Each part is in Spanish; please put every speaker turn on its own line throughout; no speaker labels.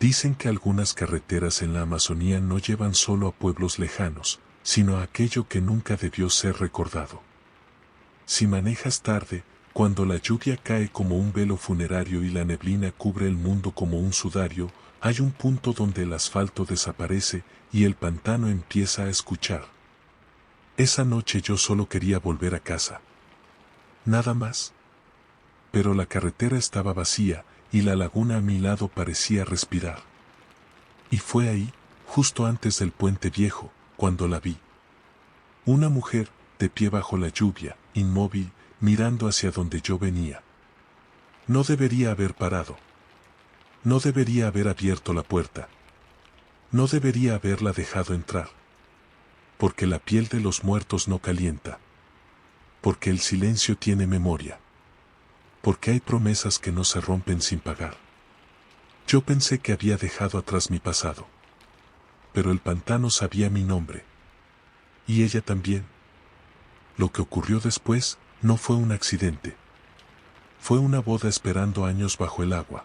Dicen que algunas carreteras en la Amazonía no llevan solo a pueblos lejanos, sino a aquello que nunca debió ser recordado. Si manejas tarde, cuando la lluvia cae como un velo funerario y la neblina cubre el mundo como un sudario, hay un punto donde el asfalto desaparece y el pantano empieza a escuchar. Esa noche yo solo quería volver a casa. Nada más. Pero la carretera estaba vacía y la laguna a mi lado parecía respirar. Y fue ahí, justo antes del puente viejo, cuando la vi. Una mujer, de pie bajo la lluvia, inmóvil, mirando hacia donde yo venía. No debería haber parado. No debería haber abierto la puerta. No debería haberla dejado entrar. Porque la piel de los muertos no calienta. Porque el silencio tiene memoria. Porque hay promesas que no se rompen sin pagar. Yo pensé que había dejado atrás mi pasado. Pero el pantano sabía mi nombre. Y ella también. Lo que ocurrió después no fue un accidente. Fue una boda esperando años bajo el agua.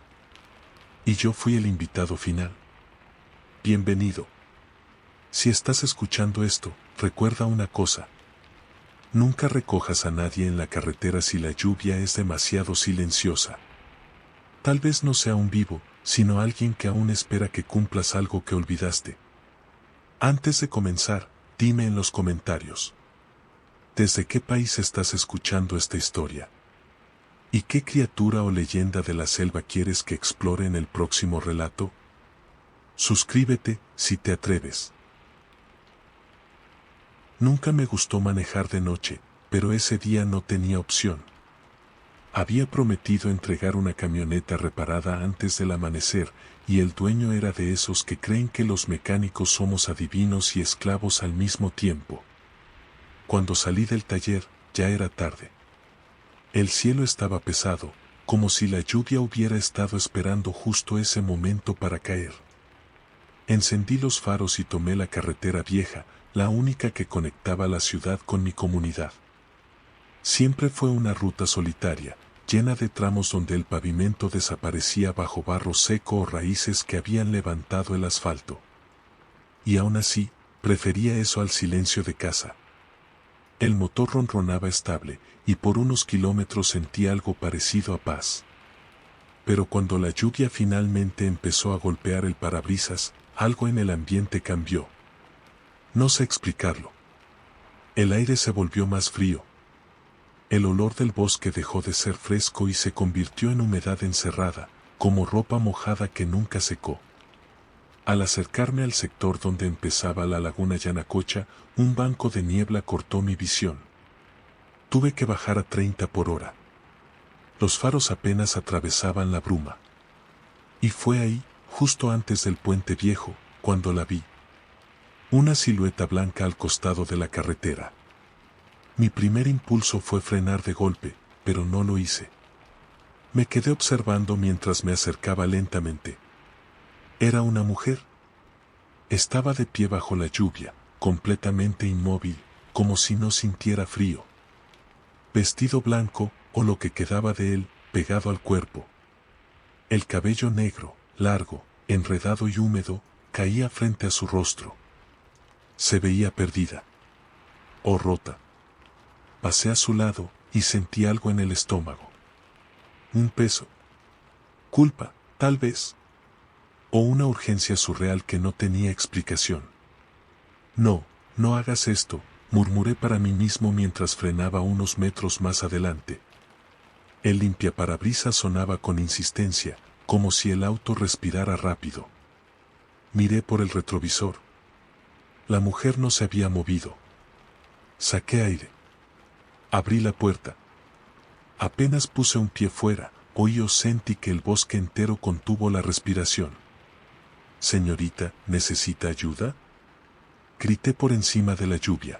Y yo fui el invitado final. Bienvenido. Si estás escuchando esto, recuerda una cosa. Nunca recojas a nadie en la carretera si la lluvia es demasiado silenciosa. Tal vez no sea un vivo, sino alguien que aún espera que cumplas algo que olvidaste. Antes de comenzar, dime en los comentarios. ¿Desde qué país estás escuchando esta historia? ¿Y qué criatura o leyenda de la selva quieres que explore en el próximo relato? Suscríbete, si te atreves. Nunca me gustó manejar de noche, pero ese día no tenía opción. Había prometido entregar una camioneta reparada antes del amanecer, y el dueño era de esos que creen que los mecánicos somos adivinos y esclavos al mismo tiempo. Cuando salí del taller, ya era tarde. El cielo estaba pesado, como si la lluvia hubiera estado esperando justo ese momento para caer. Encendí los faros y tomé la carretera vieja, la única que conectaba la ciudad con mi comunidad. Siempre fue una ruta solitaria, llena de tramos donde el pavimento desaparecía bajo barro seco o raíces que habían levantado el asfalto. Y aún así, prefería eso al silencio de casa. El motor ronronaba estable, y por unos kilómetros sentí algo parecido a paz. Pero cuando la lluvia finalmente empezó a golpear el parabrisas, algo en el ambiente cambió. No sé explicarlo. El aire se volvió más frío. El olor del bosque dejó de ser fresco y se convirtió en humedad encerrada, como ropa mojada que nunca secó. Al acercarme al sector donde empezaba la laguna Yanacocha, un banco de niebla cortó mi visión. Tuve que bajar a 30 por hora. Los faros apenas atravesaban la bruma. Y fue ahí, justo antes del puente viejo, cuando la vi. Una silueta blanca al costado de la carretera. Mi primer impulso fue frenar de golpe, pero no lo hice. Me quedé observando mientras me acercaba lentamente. Era una mujer. Estaba de pie bajo la lluvia, completamente inmóvil, como si no sintiera frío. Vestido blanco, o lo que quedaba de él, pegado al cuerpo. El cabello negro, largo, enredado y húmedo, caía frente a su rostro. Se veía perdida. O rota. Pasé a su lado, y sentí algo en el estómago. Un peso. Culpa, tal vez. O una urgencia surreal que no tenía explicación. No, no hagas esto, murmuré para mí mismo mientras frenaba unos metros más adelante. El limpiaparabrisas sonaba con insistencia, como si el auto respirara rápido. Miré por el retrovisor. La mujer no se había movido. Saqué aire. Abrí la puerta. Apenas puse un pie fuera, oí o sentí que el bosque entero contuvo la respiración. «Señorita, ¿necesita ayuda?», grité por encima de la lluvia.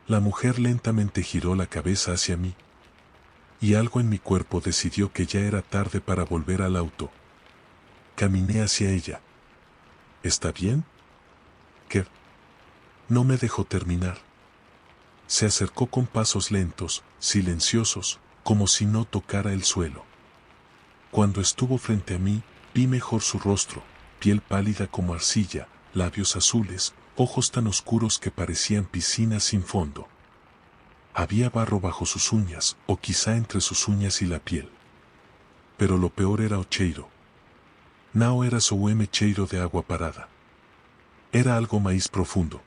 La mujer lentamente giró la cabeza hacia mí. Y algo en mi cuerpo decidió que ya era tarde para volver al auto. Caminé hacia ella. «¿Está bien?». «¿Qué?». No me dejó terminar. Se acercó con pasos lentos, silenciosos, como si no tocara el suelo. Cuando estuvo frente a mí, vi mejor su rostro, piel pálida como arcilla, labios azules, ojos tan oscuros que parecían piscinas sin fondo. Había barro bajo sus uñas, o quizá entre sus uñas y la piel. Pero lo peor era o cheiro. Nao era su cheiro de agua parada. Era algo maíz profundo.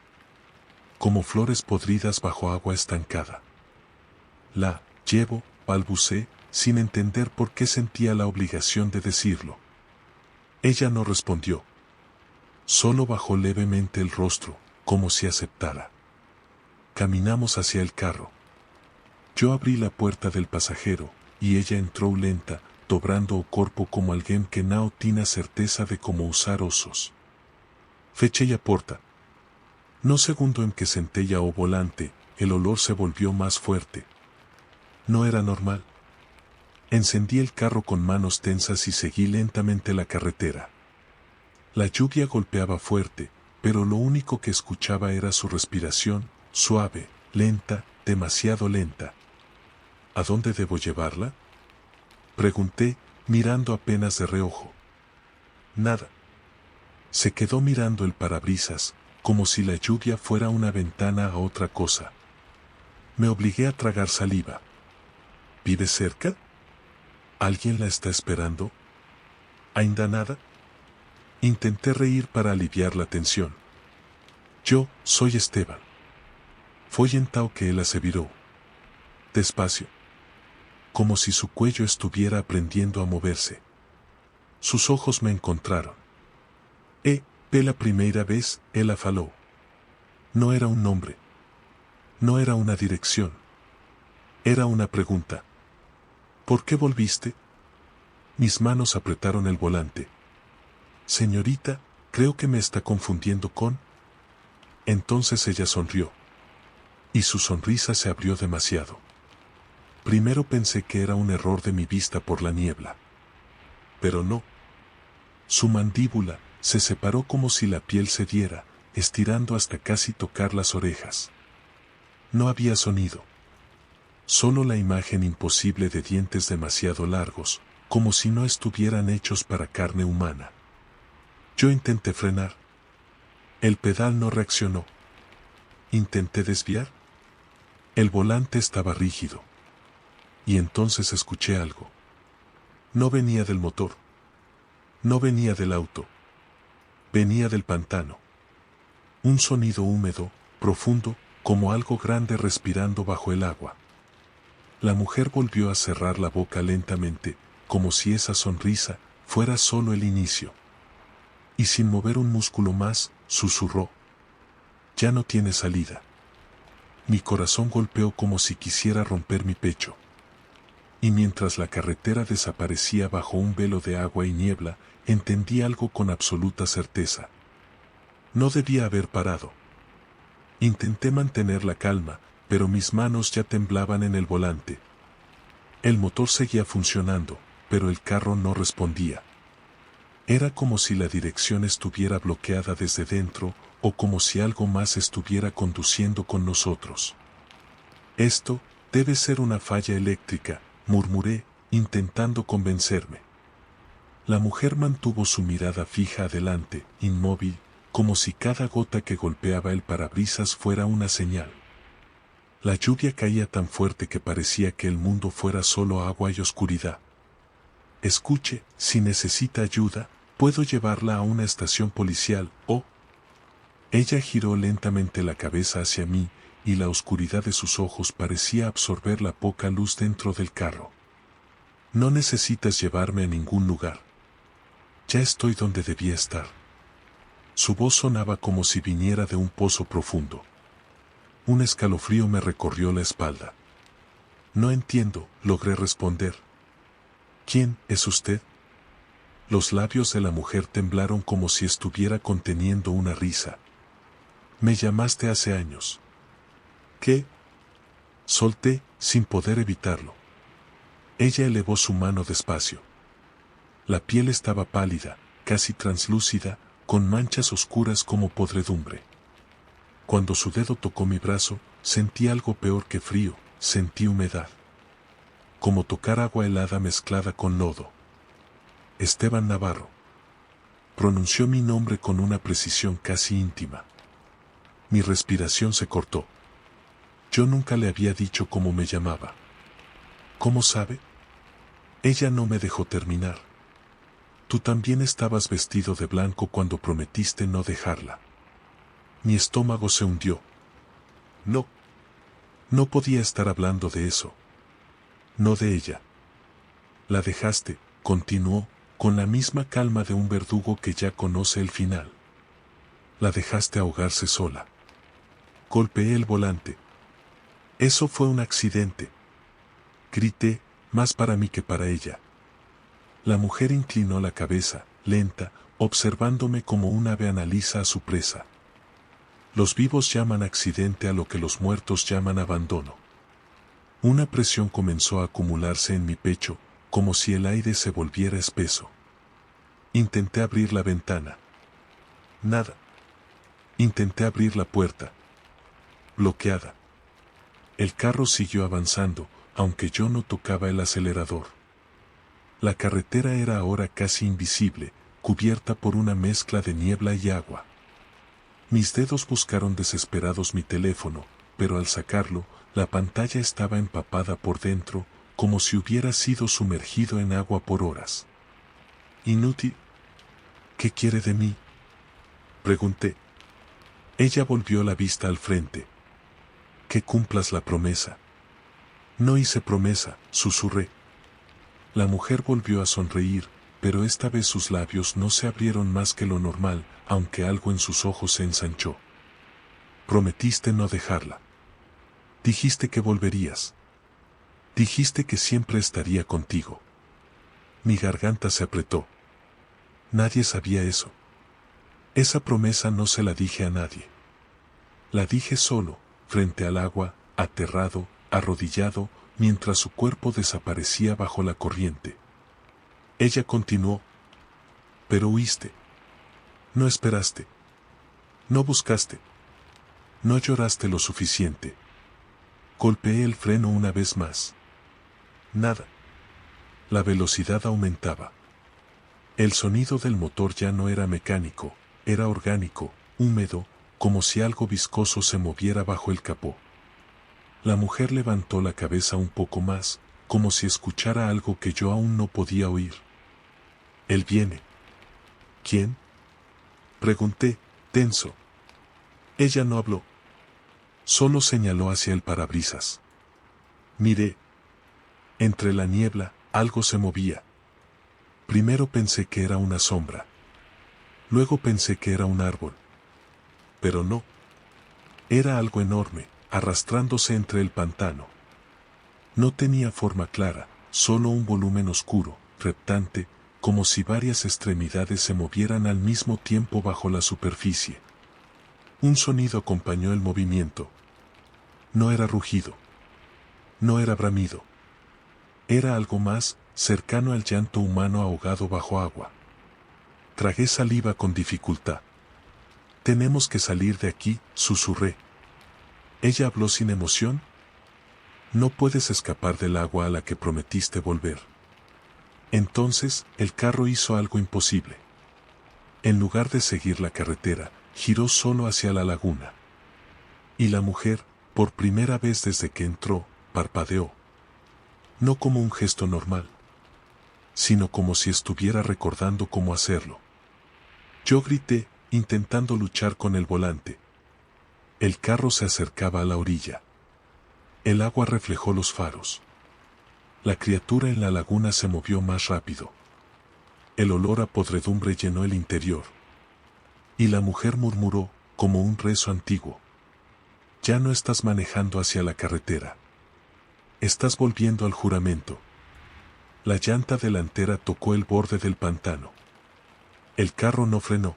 Como flores podridas bajo agua estancada. La llevo, balbucé, sin entender por qué sentía la obligación de decirlo. Ella no respondió. Solo bajó levemente el rostro, como si aceptara. Caminamos hacia el carro. Yo abrí la puerta del pasajero, y ella entró lenta, dobrando o corpo como alguien que no tiene certeza de cómo usar osos. Fechei a porta. No segundo en que senté ya o volante, el olor se volvió más fuerte. No era normal. Encendí el carro con manos tensas y seguí lentamente la carretera. La lluvia golpeaba fuerte, pero lo único que escuchaba era su respiración, suave, lenta, demasiado lenta. ¿A dónde debo llevarla?, pregunté, mirando apenas de reojo. Nada. Se quedó mirando el parabrisas, como si la lluvia fuera una ventana a otra cosa. Me obligué a tragar saliva. ¿Vive cerca? ¿Alguien la está esperando? ¿Ainda nada? Intenté reír para aliviar la tensión. Yo soy Esteban. Fue entao que él se viró. Despacio. Como si su cuello estuviera aprendiendo a moverse. Sus ojos me encontraron. La primera vez, él faló. No era un nombre. No era una dirección. Era una pregunta. ¿Por qué volviste? Mis manos apretaron el volante. Señorita, creo que me está confundiendo con... Entonces ella sonrió. Y su sonrisa se abrió demasiado. Primero pensé que era un error de mi vista por la niebla. Pero no. Su mandíbula se separó como si la piel se diera, estirando hasta casi tocar las orejas. No había sonido. Solo la imagen imposible de dientes demasiado largos, como si no estuvieran hechos para carne humana. Yo intenté frenar. El pedal no reaccionó. Intenté desviar. El volante estaba rígido. Y entonces escuché algo. No venía del motor. No venía del auto. Venía del pantano. Un sonido húmedo, profundo, como algo grande respirando bajo el agua. La mujer volvió a cerrar la boca lentamente, como si esa sonrisa fuera solo el inicio. Y sin mover un músculo más, susurró. Ya no tiene salida. Mi corazón golpeó como si quisiera romper mi pecho. Y mientras la carretera desaparecía bajo un velo de agua y niebla, entendí algo con absoluta certeza. No debía haber parado. Intenté mantener la calma, pero mis manos ya temblaban en el volante. El motor seguía funcionando, pero el carro no respondía. Era como si la dirección estuviera bloqueada desde dentro, o como si algo más estuviera conduciendo con nosotros. Esto debe ser una falla eléctrica, murmuré, intentando convencerme. La mujer mantuvo su mirada fija adelante, inmóvil, como si cada gota que golpeaba el parabrisas fuera una señal. La lluvia caía tan fuerte que parecía que el mundo fuera solo agua y oscuridad. Escuche, si necesita ayuda, puedo llevarla a una estación policial, o... Ella giró lentamente la cabeza hacia mí, y la oscuridad de sus ojos parecía absorber la poca luz dentro del carro. No necesitas llevarme a ningún lugar. Ya estoy donde debía estar. Su voz sonaba como si viniera de un pozo profundo. Un escalofrío me recorrió la espalda. No entiendo, logré responder. ¿Quién es usted? Los labios de la mujer temblaron como si estuviera conteniendo una risa. Me llamaste hace años. ¿Qué? Solté, sin poder evitarlo. Ella elevó su mano despacio. La piel estaba pálida, casi translúcida, con manchas oscuras como podredumbre. Cuando su dedo tocó mi brazo, sentí algo peor que frío, sentí humedad. Como tocar agua helada mezclada con lodo. Esteban Navarro. Pronunció mi nombre con una precisión casi íntima. Mi respiración se cortó. Yo nunca le había dicho cómo me llamaba. ¿Cómo sabe? Ella no me dejó terminar. Tú también estabas vestido de blanco cuando prometiste no dejarla. Mi estómago se hundió. No. No podía estar hablando de eso. No de ella. La dejaste, continuó, con la misma calma de un verdugo que ya conoce el final. La dejaste ahogarse sola. Golpeé el volante. Eso fue un accidente. Grité, más para mí que para ella. La mujer inclinó la cabeza, lenta, observándome como un ave analiza a su presa. Los vivos llaman accidente a lo que los muertos llaman abandono. Una presión comenzó a acumularse en mi pecho, como si el aire se volviera espeso. Intenté abrir la ventana. Nada. Intenté abrir la puerta. Bloqueada. El carro siguió avanzando, aunque yo no tocaba el acelerador. La carretera era ahora casi invisible, cubierta por una mezcla de niebla y agua. Mis dedos buscaron desesperados mi teléfono, pero al sacarlo, la pantalla estaba empapada por dentro, como si hubiera sido sumergido en agua por horas. Inútil. ¿Qué quiere de mí? Pregunté. Ella volvió la vista al frente. Que cumplas la promesa. No hice promesa, susurré. La mujer volvió a sonreír, pero esta vez sus labios no se abrieron más que lo normal, aunque algo en sus ojos se ensanchó. Prometiste no dejarla. Dijiste que volverías. Dijiste que siempre estaría contigo. Mi garganta se apretó. Nadie sabía eso. Esa promesa no se la dije a nadie. La dije solo, frente al agua, aterrado, arrodillado, mientras su cuerpo desaparecía bajo la corriente. Ella continuó. Pero huiste. No esperaste. No buscaste. No lloraste lo suficiente. Golpeé el freno una vez más. Nada. La velocidad aumentaba. El sonido del motor ya no era mecánico, era orgánico, húmedo, como si algo viscoso se moviera bajo el capó. La mujer levantó la cabeza un poco más, como si escuchara algo que yo aún no podía oír. Él viene. ¿Quién? Pregunté, tenso. Ella no habló. Solo señaló hacia el parabrisas. Miré. Entre la niebla, algo se movía. Primero pensé que era una sombra. Luego pensé que era un árbol. Pero no. Era algo enorme, arrastrándose entre el pantano. No tenía forma clara, solo un volumen oscuro, reptante, como si varias extremidades se movieran al mismo tiempo bajo la superficie. Un sonido acompañó el movimiento. No era rugido. No era bramido. Era algo más, cercano al llanto humano ahogado bajo agua. Tragué saliva con dificultad. Tenemos que salir de aquí, susurré. Ella habló sin emoción. No puedes escapar del agua a la que prometiste volver. Entonces, el carro hizo algo imposible. En lugar de seguir la carretera, giró solo hacia la laguna. Y la mujer, por primera vez desde que entró, parpadeó. No como un gesto normal, sino como si estuviera recordando cómo hacerlo. Yo grité, intentando luchar con el volante. El carro se acercaba a la orilla. El agua reflejó los faros. La criatura en la laguna se movió más rápido. El olor a podredumbre llenó el interior. Y la mujer murmuró, como un rezo antiguo. Ya no estás manejando hacia la carretera. Estás volviendo al juramento. La llanta delantera tocó el borde del pantano. El carro no frenó.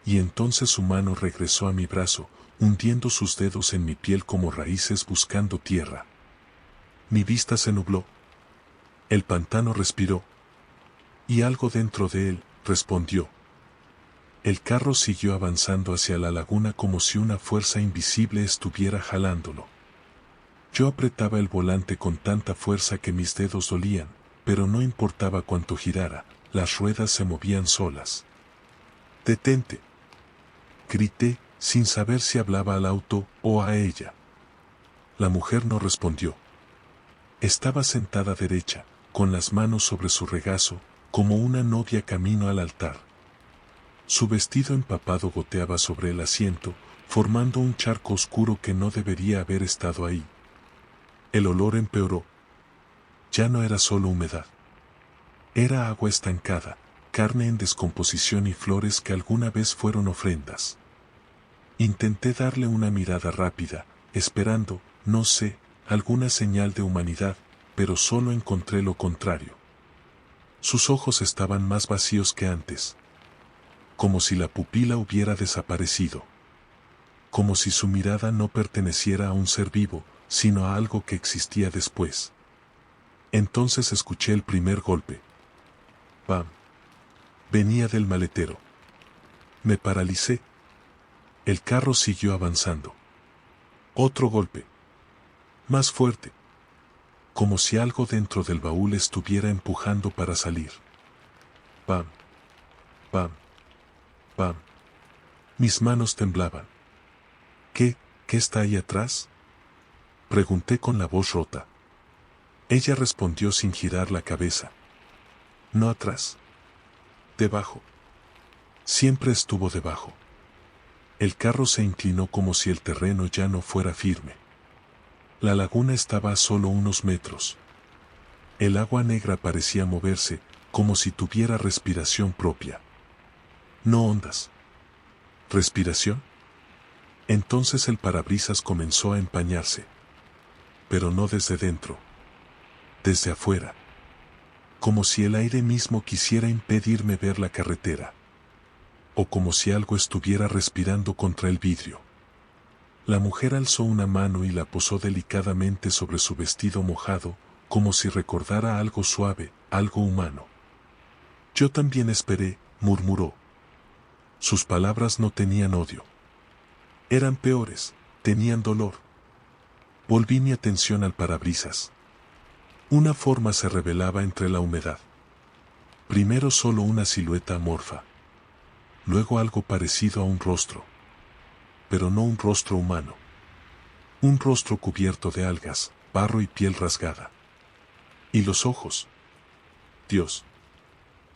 Y entonces su mano regresó a mi brazo, hundiendo sus dedos en mi piel como raíces buscando tierra. Mi vista se nubló. El pantano respiró. Y algo dentro de él, respondió. El carro siguió avanzando hacia la laguna como si una fuerza invisible estuviera jalándolo. Yo apretaba el volante con tanta fuerza que mis dedos dolían, pero no importaba cuánto girara, las ruedas se movían solas. Detente. Grité, sin saber si hablaba al auto o a ella. La mujer no respondió. Estaba sentada derecha, con las manos sobre su regazo, como una novia camino al altar. Su vestido empapado goteaba sobre el asiento, formando un charco oscuro que no debería haber estado ahí. El olor empeoró. Ya no era solo humedad. Era agua estancada, carne en descomposición y flores que alguna vez fueron ofrendas. Intenté darle una mirada rápida, esperando, no sé, alguna señal de humanidad, pero solo encontré lo contrario. Sus ojos estaban más vacíos que antes. Como si la pupila hubiera desaparecido. Como si su mirada no perteneciera a un ser vivo, sino a algo que existía después. Entonces escuché el primer golpe. ¡Pam! Venía del maletero. Me paralicé. El carro siguió avanzando. Otro golpe. Más fuerte. Como si algo dentro del baúl estuviera empujando para salir. ¡Pam! ¡Pam! ¡Pam! Mis manos temblaban. ¿Qué está ahí atrás? Pregunté con la voz rota. Ella respondió sin girar la cabeza. No atrás. Debajo. Siempre estuvo debajo. El carro se inclinó como si el terreno ya no fuera firme. La laguna estaba a solo unos metros. El agua negra parecía moverse, como si tuviera respiración propia. No ondas. ¿Respiración? Entonces el parabrisas comenzó a empañarse. Pero no desde dentro. Desde afuera. Como si el aire mismo quisiera impedirme ver la carretera. O como si algo estuviera respirando contra el vidrio. La mujer alzó una mano y la posó delicadamente sobre su vestido mojado, como si recordara algo suave, algo humano. Yo también esperé, murmuró. Sus palabras no tenían odio. Eran peores, tenían dolor. Volví mi atención al parabrisas. Una forma se revelaba entre la humedad. Primero solo una silueta amorfa. Luego algo parecido a un rostro. Pero no un rostro humano. Un rostro cubierto de algas, barro y piel rasgada. ¿Y los ojos? Dios.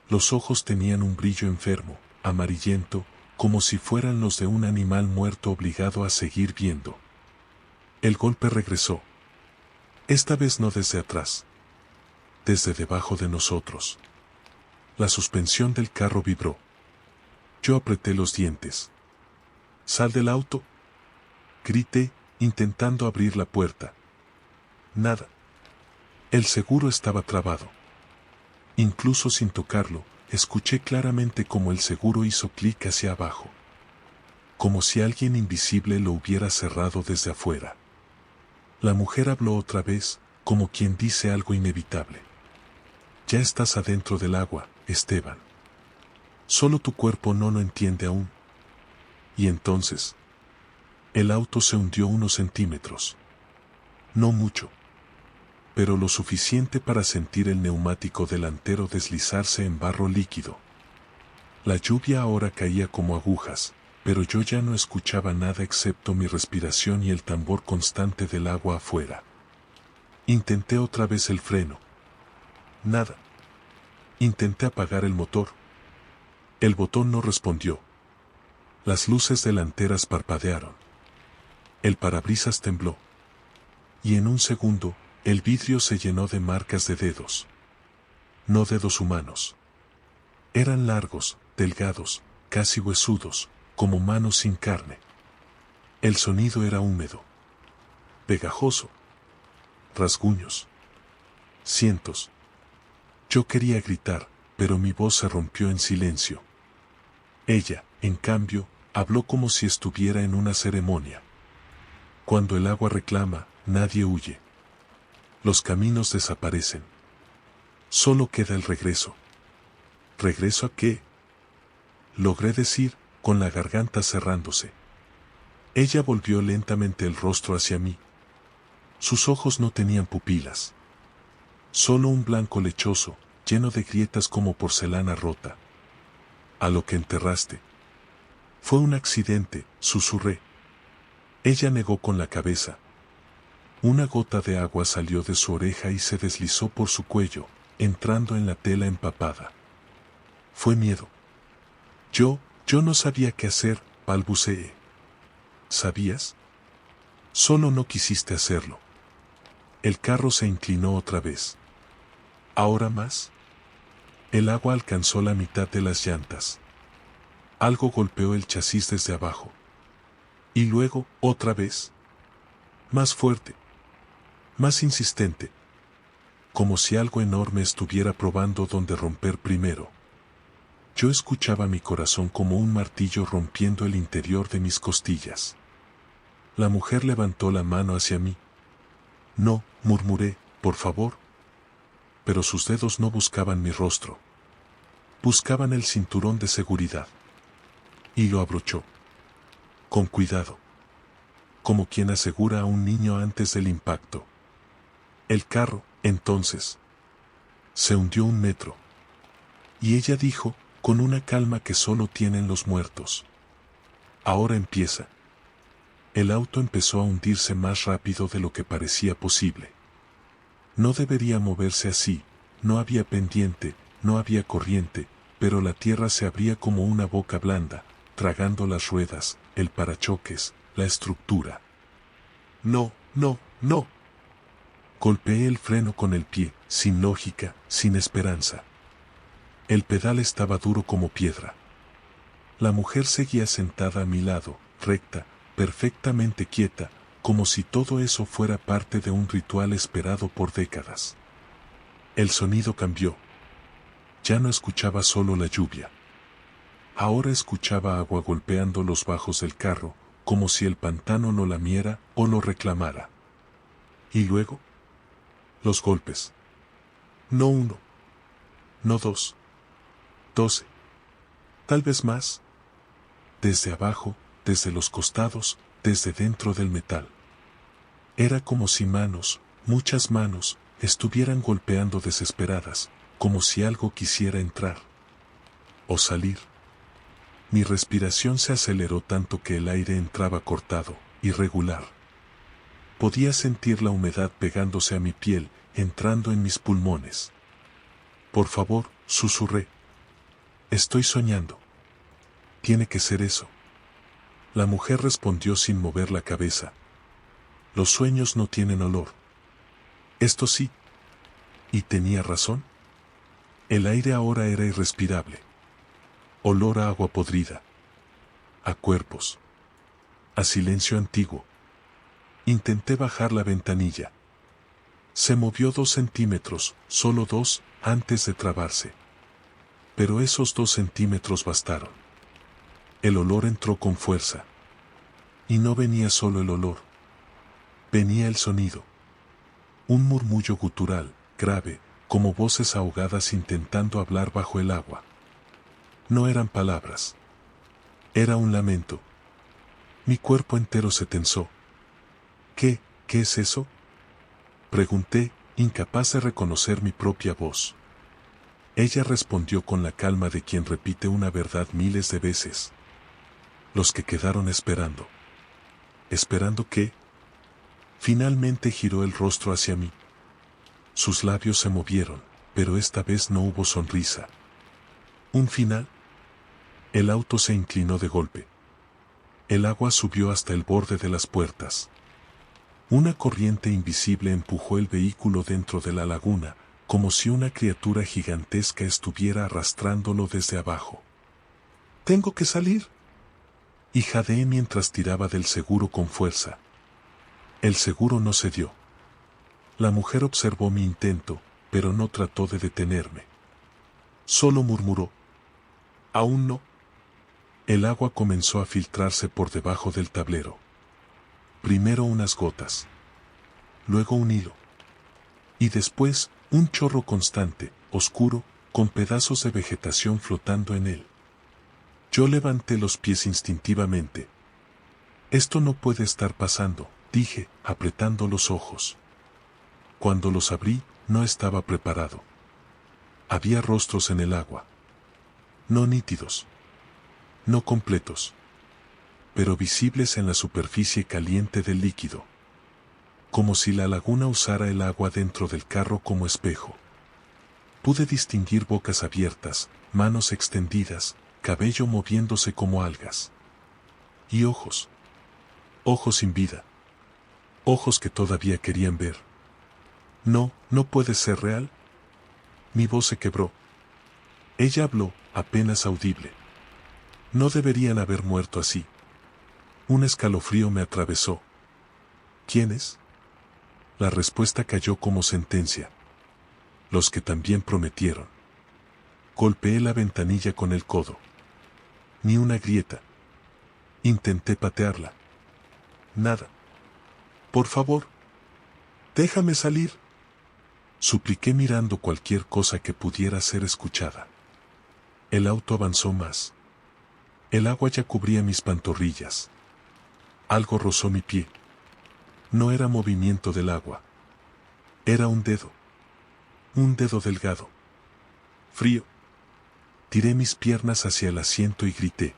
Los ojos tenían un brillo enfermo, amarillento, como si fueran los de un animal muerto obligado a seguir viendo. El golpe regresó. Esta vez no desde atrás. Desde debajo de nosotros. La suspensión del carro vibró. Yo apreté los dientes. «¡Sal del auto!», grité, intentando abrir la puerta. Nada. El seguro estaba trabado. Incluso sin tocarlo, escuché claramente cómo el seguro hizo clic hacia abajo. Como si alguien invisible lo hubiera cerrado desde afuera. La mujer habló otra vez, como quien dice algo inevitable. «Ya estás adentro del agua, Esteban. Solo tu cuerpo no lo entiende aún». Y entonces, el auto se hundió unos centímetros. No mucho. Pero lo suficiente para sentir el neumático delantero deslizarse en barro líquido. La lluvia ahora caía como agujas, pero yo ya no escuchaba nada excepto mi respiración y el tambor constante del agua afuera. Intenté otra vez el freno. Nada. Intenté apagar el motor. El botón no respondió. Las luces delanteras parpadearon. El parabrisas tembló. Y en un segundo, el vidrio se llenó de marcas de dedos. No dedos humanos. Eran largos, delgados, casi huesudos, como manos sin carne. El sonido era húmedo. Pegajoso. Rasguños. Cientos. Yo quería gritar, pero mi voz se rompió en silencio. Ella, en cambio, habló como si estuviera en una ceremonia. Cuando el agua reclama, nadie huye. Los caminos desaparecen. Solo queda el regreso. ¿Regreso a qué?, logré decir, con la garganta cerrándose. Ella volvió lentamente el rostro hacia mí. Sus ojos no tenían pupilas. Solo un blanco lechoso, lleno de grietas como porcelana rota. «¿A lo que enterraste?», Fue un accidente, susurré. Ella negó con la cabeza. Una gota de agua salió de su oreja y se deslizó por su cuello, entrando en la tela empapada. Fue miedo. Yo no sabía qué hacer, balbuceé. ¿Sabías? Solo no quisiste hacerlo. El carro se inclinó otra vez. ¿Ahora más? El agua alcanzó la mitad de las llantas. Algo golpeó el chasis desde abajo. Y luego, otra vez. Más fuerte. Más insistente. Como si algo enorme estuviera probando dónde romper primero. Yo escuchaba mi corazón como un martillo rompiendo el interior de mis costillas. La mujer levantó la mano hacia mí. No, murmuré, por favor. Pero sus dedos no buscaban mi rostro. Buscaban el cinturón de seguridad. Y lo abrochó. Con cuidado. Como quien asegura a un niño antes del impacto. El carro, entonces, se hundió 1 metro. Y ella dijo, con una calma que solo tienen los muertos: ahora empieza. El auto empezó a hundirse más rápido de lo que parecía posible. No debería moverse así, no había pendiente, no había corriente, pero la tierra se abría como una boca blanda, tragando las ruedas, el parachoques, la estructura. No, no, no. Golpeé el freno con el pie, sin lógica, sin esperanza. El pedal estaba duro como piedra. La mujer seguía sentada a mi lado, recta, perfectamente quieta, como si todo eso fuera parte de un ritual esperado por décadas. El sonido cambió. Ya no escuchaba solo la lluvia. Ahora escuchaba agua golpeando los bajos del carro, como si el pantano lo lamiera o lo reclamara. Y luego, los golpes. No 1, no 2, 12, tal vez más. Desde abajo, desde los costados, desde dentro del metal. Era como si manos, muchas manos, estuvieran golpeando desesperadas, como si algo quisiera entrar. O salir. Mi respiración se aceleró tanto que el aire entraba cortado, irregular. Podía sentir la humedad pegándose a mi piel, entrando en mis pulmones. Por favor, susurré. Estoy soñando. Tiene que ser eso. La mujer respondió sin mover la cabeza. Los sueños no tienen olor. Esto sí. Y tenía razón. El aire ahora era irrespirable. Olor a agua podrida. A cuerpos. A silencio antiguo. Intenté bajar la ventanilla. Se movió 2 centímetros, solo 2, antes de trabarse. Pero esos 2 centímetros bastaron. El olor entró con fuerza. Y no venía solo el olor. Venía el sonido. Un murmullo gutural, grave, como voces ahogadas intentando hablar bajo el agua. No eran palabras. Era un lamento. Mi cuerpo entero se tensó. ¿Qué es eso?, pregunté, incapaz de reconocer mi propia voz. Ella respondió con la calma de quien repite una verdad miles de veces. Los que quedaron esperando. ¿Esperando qué? Finalmente giró el rostro hacia mí. Sus labios se movieron, pero esta vez no hubo sonrisa. ¿Un final? El auto se inclinó de golpe. El agua subió hasta el borde de las puertas. Una corriente invisible empujó el vehículo dentro de la laguna, como si una criatura gigantesca estuviera arrastrándolo desde abajo. «¡Tengo que salir!», y jadeé mientras tiraba del seguro con fuerza. El seguro no cedió. La mujer observó mi intento, pero no trató de detenerme. Solo murmuró: «Aún no». El agua comenzó a filtrarse por debajo del tablero. Primero unas gotas. Luego un hilo. Y después, un chorro constante, oscuro, con pedazos de vegetación flotando en él. Yo levanté los pies instintivamente. «Esto no puede estar pasando», dije, apretando los ojos. Cuando los abrí, no estaba preparado. Había rostros en el agua. No nítidos. No completos. pero visibles en la superficie caliente del líquido. Como si la laguna usara el agua dentro del carro como espejo. Pude distinguir bocas abiertas, manos extendidas, cabello moviéndose como algas. Y ojos. Ojos sin vida. Ojos que todavía querían ver. No, no puede ser real. Mi voz se quebró. Ella habló, apenas audible. No deberían haber muerto así. Un escalofrío me atravesó. ¿Quiénes? La respuesta cayó como sentencia. Los que también prometieron. Golpeé la ventanilla con el codo. Ni una grieta. Intenté patearla. Nada. Por favor. Déjame salir. Supliqué mirando cualquier cosa que pudiera ser escuchada. El auto avanzó más. El agua ya cubría mis pantorrillas. Algo rozó mi pie. No era movimiento del agua. Era un dedo. Un dedo delgado. Frío. Tiré mis piernas hacia el asiento y grité.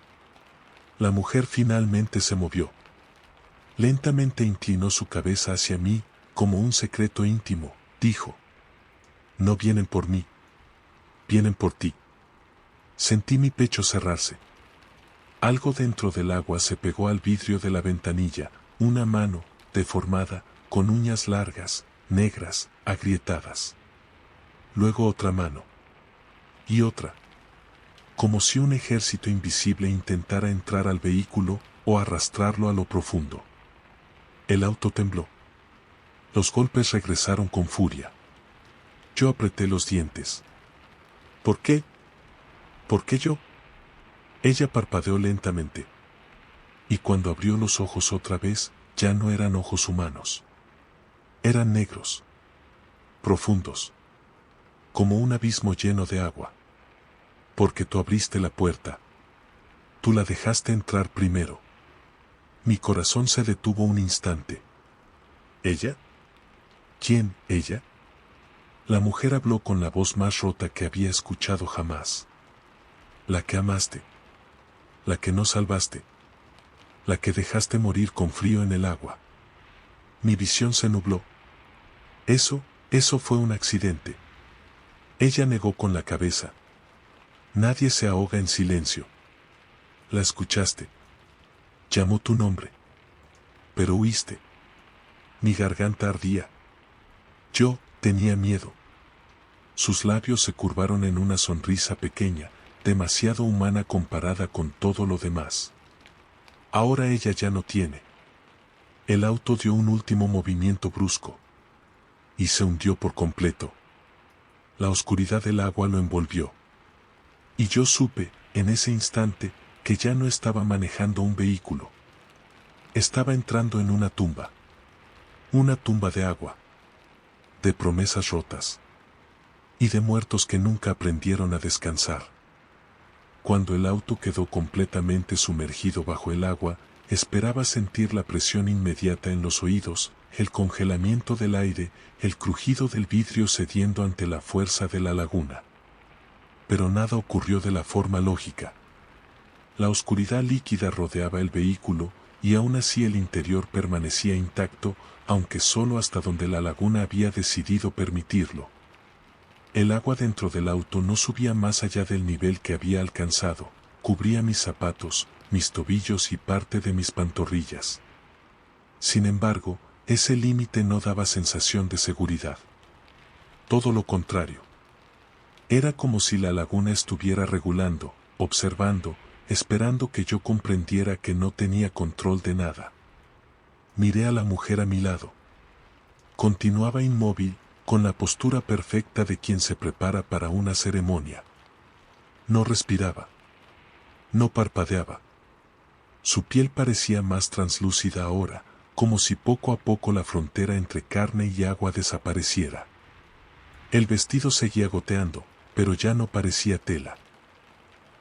La mujer finalmente se movió. Lentamente inclinó su cabeza hacia mí, como un secreto íntimo, dijo. No vienen por mí. Vienen por ti. Sentí mi pecho cerrarse. Algo dentro del agua se pegó al vidrio de la ventanilla, una mano, deformada, con uñas largas, negras, agrietadas. Luego otra mano. Y otra. Como si un ejército invisible intentara entrar al vehículo o arrastrarlo a lo profundo. El auto tembló. Los golpes regresaron con furia. Yo apreté los dientes. ¿Por qué? ¿Por qué yo? Ella parpadeó lentamente. Y cuando abrió los ojos otra vez, ya no eran ojos humanos. Eran negros. Profundos. Como un abismo lleno de agua. Porque tú abriste la puerta. Tú la dejaste entrar primero. Mi corazón se detuvo un instante. ¿Ella? ¿Quién, ella? La mujer habló con la voz más rota que había escuchado jamás. La que amaste. La que no salvaste. La que dejaste morir con frío en el agua. Mi visión se nubló. Eso fue un accidente. Ella negó con la cabeza. Nadie se ahoga en silencio. La escuchaste. Llamó tu nombre. Pero huiste. Mi garganta ardía. Yo tenía miedo. Sus labios se curvaron en una sonrisa pequeña, demasiado humana comparada con todo lo demás. Ahora ella ya no tiene. El auto dio un último movimiento brusco. Y se hundió por completo. La oscuridad del agua lo envolvió. Y yo supe, en ese instante, que ya no estaba manejando un vehículo. Estaba entrando en una tumba. Una tumba de agua. De promesas rotas. Y de muertos que nunca aprendieron a descansar. Cuando el auto quedó completamente sumergido bajo el agua, esperaba sentir la presión inmediata en los oídos, el congelamiento del aire, el crujido del vidrio cediendo ante la fuerza de la laguna. Pero nada ocurrió de la forma lógica. La oscuridad líquida rodeaba el vehículo, y aún así el interior permanecía intacto, aunque solo hasta donde la laguna había decidido permitirlo. El agua dentro del auto no subía más allá del nivel que había alcanzado, cubría mis zapatos, mis tobillos y parte de mis pantorrillas. Sin embargo, ese límite no daba sensación de seguridad. Todo lo contrario. Era como si la laguna estuviera regulando, observando, esperando que yo comprendiera que no tenía control de nada. Miré a la mujer a mi lado. Continuaba inmóvil, con la postura perfecta de quien se prepara para una ceremonia. No respiraba. No parpadeaba. Su piel parecía más translúcida ahora, como si poco a poco la frontera entre carne y agua desapareciera. El vestido seguía goteando, pero ya no parecía tela.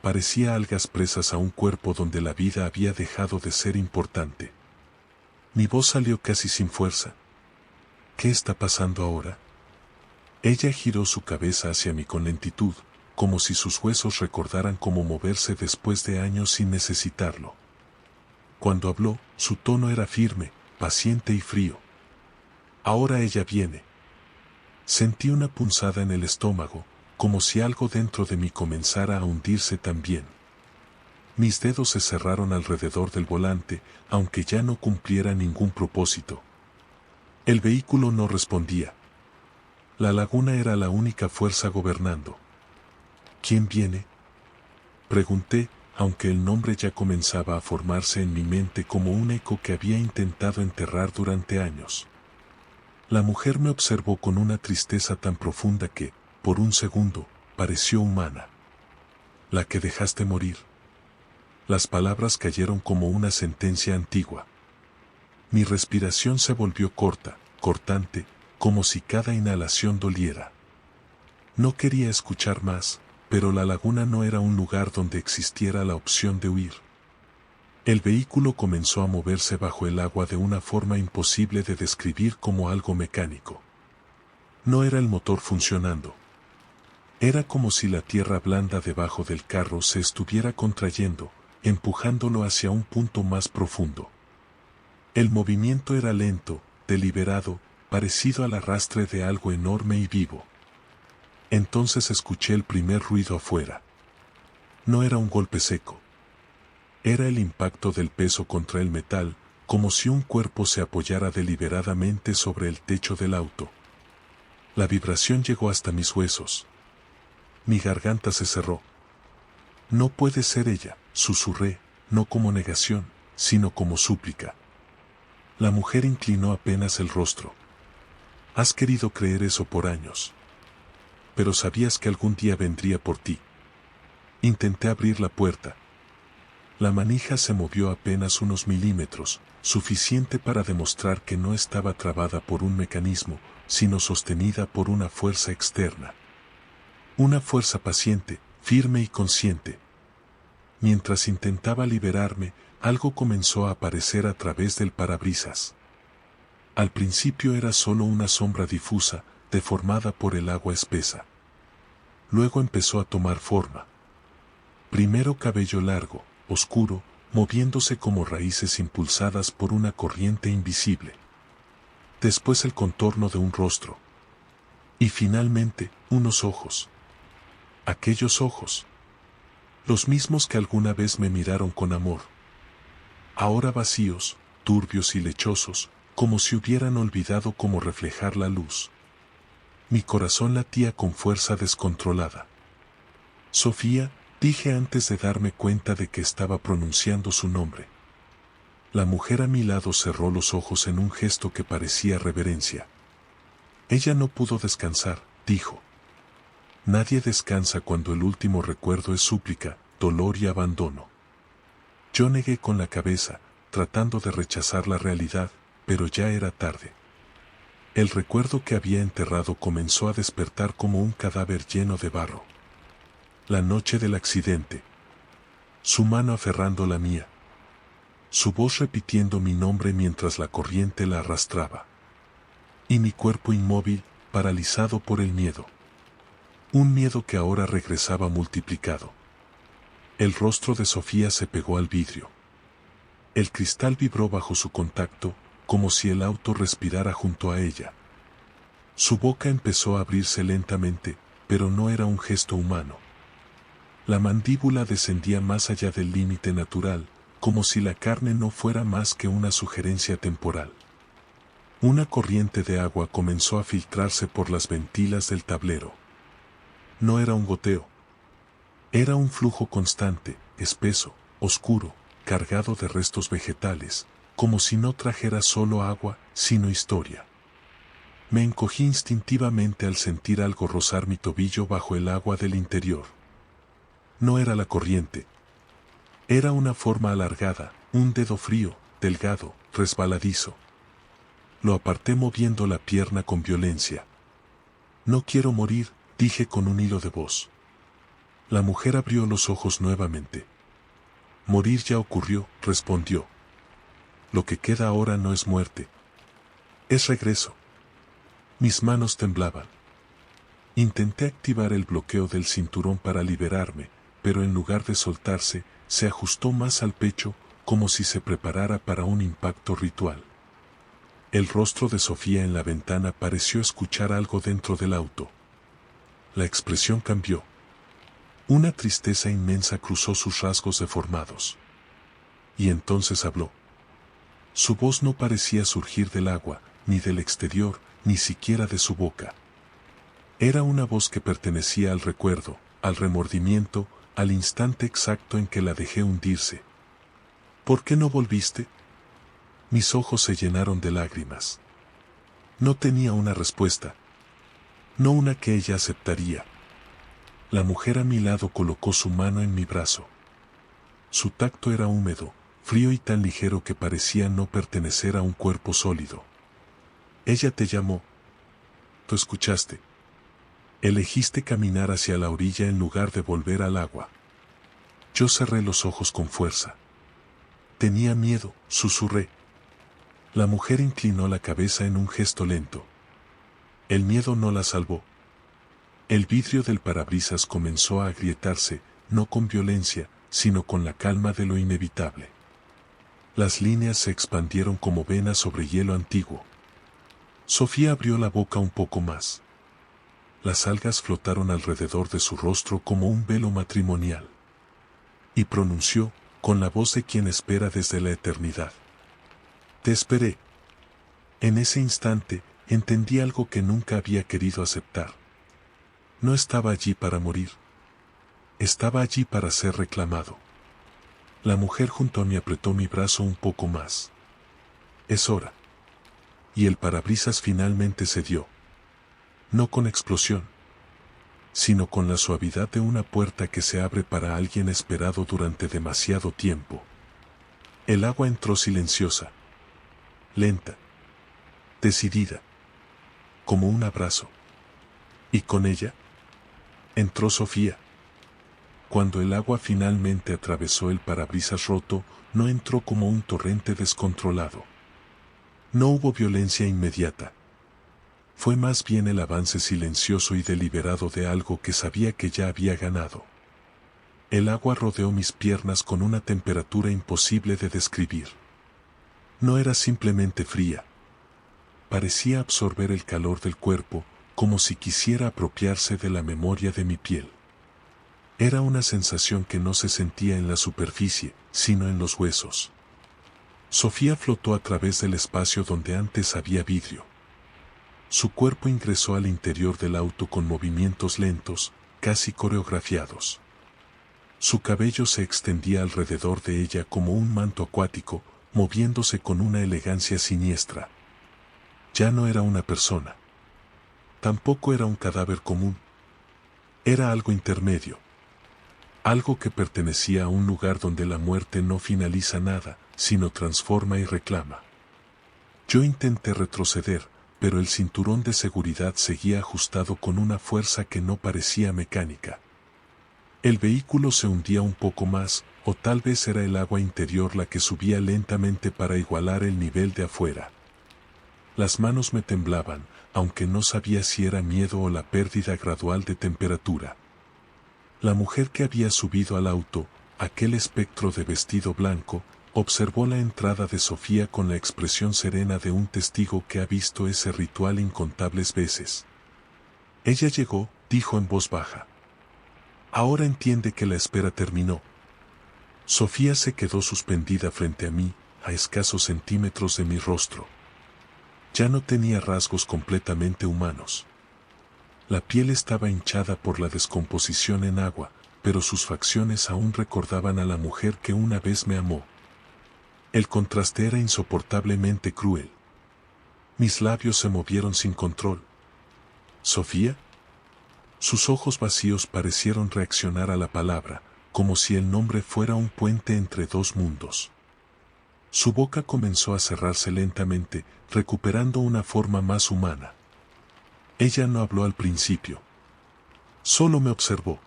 Parecía algas presas a un cuerpo donde la vida había dejado de ser importante. Mi voz salió casi sin fuerza. ¿Qué está pasando ahora? Ella giró su cabeza hacia mí con lentitud, como si sus huesos recordaran cómo moverse después de años sin necesitarlo. Cuando habló, su tono era firme, paciente y frío. Ahora ella viene. Sentí una punzada en el estómago, como si algo dentro de mí comenzara a hundirse también. Mis dedos se cerraron alrededor del volante, aunque ya no cumpliera ningún propósito. El vehículo no respondía. La laguna era la única fuerza gobernando. ¿Quién viene?, pregunté, aunque el nombre ya comenzaba a formarse en mi mente como un eco que había intentado enterrar durante años. La mujer me observó con una tristeza tan profunda que, por un segundo, pareció humana. La que dejaste morir. Las palabras cayeron como una sentencia antigua. Mi respiración se volvió corta, cortante, como si cada inhalación doliera. No quería escuchar más, pero la laguna no era un lugar donde existiera la opción de huir. El vehículo comenzó a moverse bajo el agua de una forma imposible de describir, como algo mecánico. No era el motor funcionando. Era como si la tierra blanda debajo del carro se estuviera contrayendo, empujándolo hacia un punto más profundo. El movimiento era lento, deliberado, parecido al arrastre de algo enorme y vivo. Entonces escuché el primer ruido afuera. No era un golpe seco. Era el impacto del peso contra el metal, como si un cuerpo se apoyara deliberadamente sobre el techo del auto. La vibración llegó hasta mis huesos. Mi garganta se cerró. No puede ser ella, susurré, no como negación, sino como súplica. La mujer inclinó apenas el rostro. Has querido creer eso por años. Pero sabías que algún día vendría por ti. Intenté abrir la puerta. La manija se movió apenas unos milímetros, suficiente para demostrar que no estaba trabada por un mecanismo, sino sostenida por una fuerza externa. Una fuerza paciente, firme y consciente. Mientras intentaba liberarme, algo comenzó a aparecer a través del parabrisas. Al principio era solo una sombra difusa, deformada por el agua espesa. Luego empezó a tomar forma. Primero cabello largo, oscuro, moviéndose como raíces impulsadas por una corriente invisible. Después el contorno de un rostro. Y finalmente, unos ojos. Aquellos ojos. Los mismos que alguna vez me miraron con amor. Ahora vacíos, turbios y lechosos, como si hubieran olvidado cómo reflejar la luz. Mi corazón latía con fuerza descontrolada. Sofía, dije antes de darme cuenta de que estaba pronunciando su nombre. La mujer a mi lado cerró los ojos en un gesto que parecía reverencia. Ella no pudo descansar, dijo. Nadie descansa cuando el último recuerdo es súplica, dolor y abandono. Yo negué con la cabeza, tratando de rechazar la realidad, pero ya era tarde. El recuerdo que había enterrado comenzó a despertar como un cadáver lleno de barro. La noche del accidente. Su mano aferrando la mía. Su voz repitiendo mi nombre mientras la corriente la arrastraba. Y mi cuerpo inmóvil, paralizado por el miedo. Un miedo que ahora regresaba multiplicado. El rostro de Sofía se pegó al vidrio. El cristal vibró bajo su contacto, como si el auto respirara junto a ella. Su boca empezó a abrirse lentamente, pero no era un gesto humano. La mandíbula descendía más allá del límite natural, como si la carne no fuera más que una sugerencia temporal. Una corriente de agua comenzó a filtrarse por las ventilas del tablero. No era un goteo. Era un flujo constante, espeso, oscuro, cargado de restos vegetales, como si no trajera solo agua, sino historia. Me encogí instintivamente al sentir algo rozar mi tobillo bajo el agua del interior. No era la corriente. Era una forma alargada, un dedo frío, delgado, resbaladizo. Lo aparté moviendo la pierna con violencia. No quiero morir, dije con un hilo de voz. La mujer abrió los ojos nuevamente. Morir ya ocurrió, respondió. Lo que queda ahora no es muerte. Es regreso. Mis manos temblaban. Intenté activar el bloqueo del cinturón para liberarme, pero en lugar de soltarse, se ajustó más al pecho, como si se preparara para un impacto ritual. El rostro de Sofía en la ventana pareció escuchar algo dentro del auto. La expresión cambió. Una tristeza inmensa cruzó sus rasgos deformados. Y entonces habló. Su voz no parecía surgir del agua, ni del exterior, ni siquiera de su boca. Era una voz que pertenecía al recuerdo, al remordimiento, al instante exacto en que la dejé hundirse. ¿Por qué no volviste? Mis ojos se llenaron de lágrimas. No tenía una respuesta. No una que ella aceptaría. La mujer a mi lado colocó su mano en mi brazo. Su tacto era húmedo, frío y tan ligero que parecía no pertenecer a un cuerpo sólido. Ella te llamó. Tú escuchaste. Elegiste caminar hacia la orilla en lugar de volver al agua. Yo cerré los ojos con fuerza. Tenía miedo, susurré. La mujer inclinó la cabeza en un gesto lento. El miedo no la salvó. El vidrio del parabrisas comenzó a agrietarse, no con violencia, sino con la calma de lo inevitable. Las líneas se expandieron como venas sobre hielo antiguo. Sofía abrió la boca un poco más. Las algas flotaron alrededor de su rostro como un velo matrimonial. Y pronunció, con la voz de quien espera desde la eternidad. Te esperé. En ese instante, entendí algo que nunca había querido aceptar. No estaba allí para morir. Estaba allí para ser reclamado. La mujer junto a mí apretó mi brazo un poco más. Es hora. Y el parabrisas finalmente cedió. No con explosión, sino con la suavidad de una puerta que se abre para alguien esperado durante demasiado tiempo. El agua entró silenciosa, lenta, decidida, como un abrazo. Y con ella, entró Sofía. Cuando el agua finalmente atravesó el parabrisas roto, no entró como un torrente descontrolado. No hubo violencia inmediata. Fue más bien el avance silencioso y deliberado de algo que sabía que ya había ganado. El agua rodeó mis piernas con una temperatura imposible de describir. No era simplemente fría. Parecía absorber el calor del cuerpo, como si quisiera apropiarse de la memoria de mi piel. Era una sensación que no se sentía en la superficie, sino en los huesos. Sofía flotó a través del espacio donde antes había vidrio. Su cuerpo ingresó al interior del auto con movimientos lentos, casi coreografiados. Su cabello se extendía alrededor de ella como un manto acuático, moviéndose con una elegancia siniestra. Ya no era una persona. Tampoco era un cadáver común. Era algo intermedio. Algo que pertenecía a un lugar donde la muerte no finaliza nada, sino transforma y reclama. Yo intenté retroceder, pero el cinturón de seguridad seguía ajustado con una fuerza que no parecía mecánica. El vehículo se hundía un poco más, o tal vez era el agua interior la que subía lentamente para igualar el nivel de afuera. Las manos me temblaban, aunque no sabía si era miedo o la pérdida gradual de temperatura. La mujer que había subido al auto, aquel espectro de vestido blanco, observó la entrada de Sofía con la expresión serena de un testigo que ha visto ese ritual incontables veces. Ella llegó, dijo en voz baja. Ahora entiende que la espera terminó. Sofía se quedó suspendida frente a mí, a escasos centímetros de mi rostro. Ya no tenía rasgos completamente humanos. La piel estaba hinchada por la descomposición en agua, pero sus facciones aún recordaban a la mujer que una vez me amó. El contraste era insoportablemente cruel. Mis labios se movieron sin control. ¿Sofía? Sus ojos vacíos parecieron reaccionar a la palabra, como si el nombre fuera un puente entre dos mundos. Su boca comenzó a cerrarse lentamente, recuperando una forma más humana. Ella no habló al principio. Solo me observó.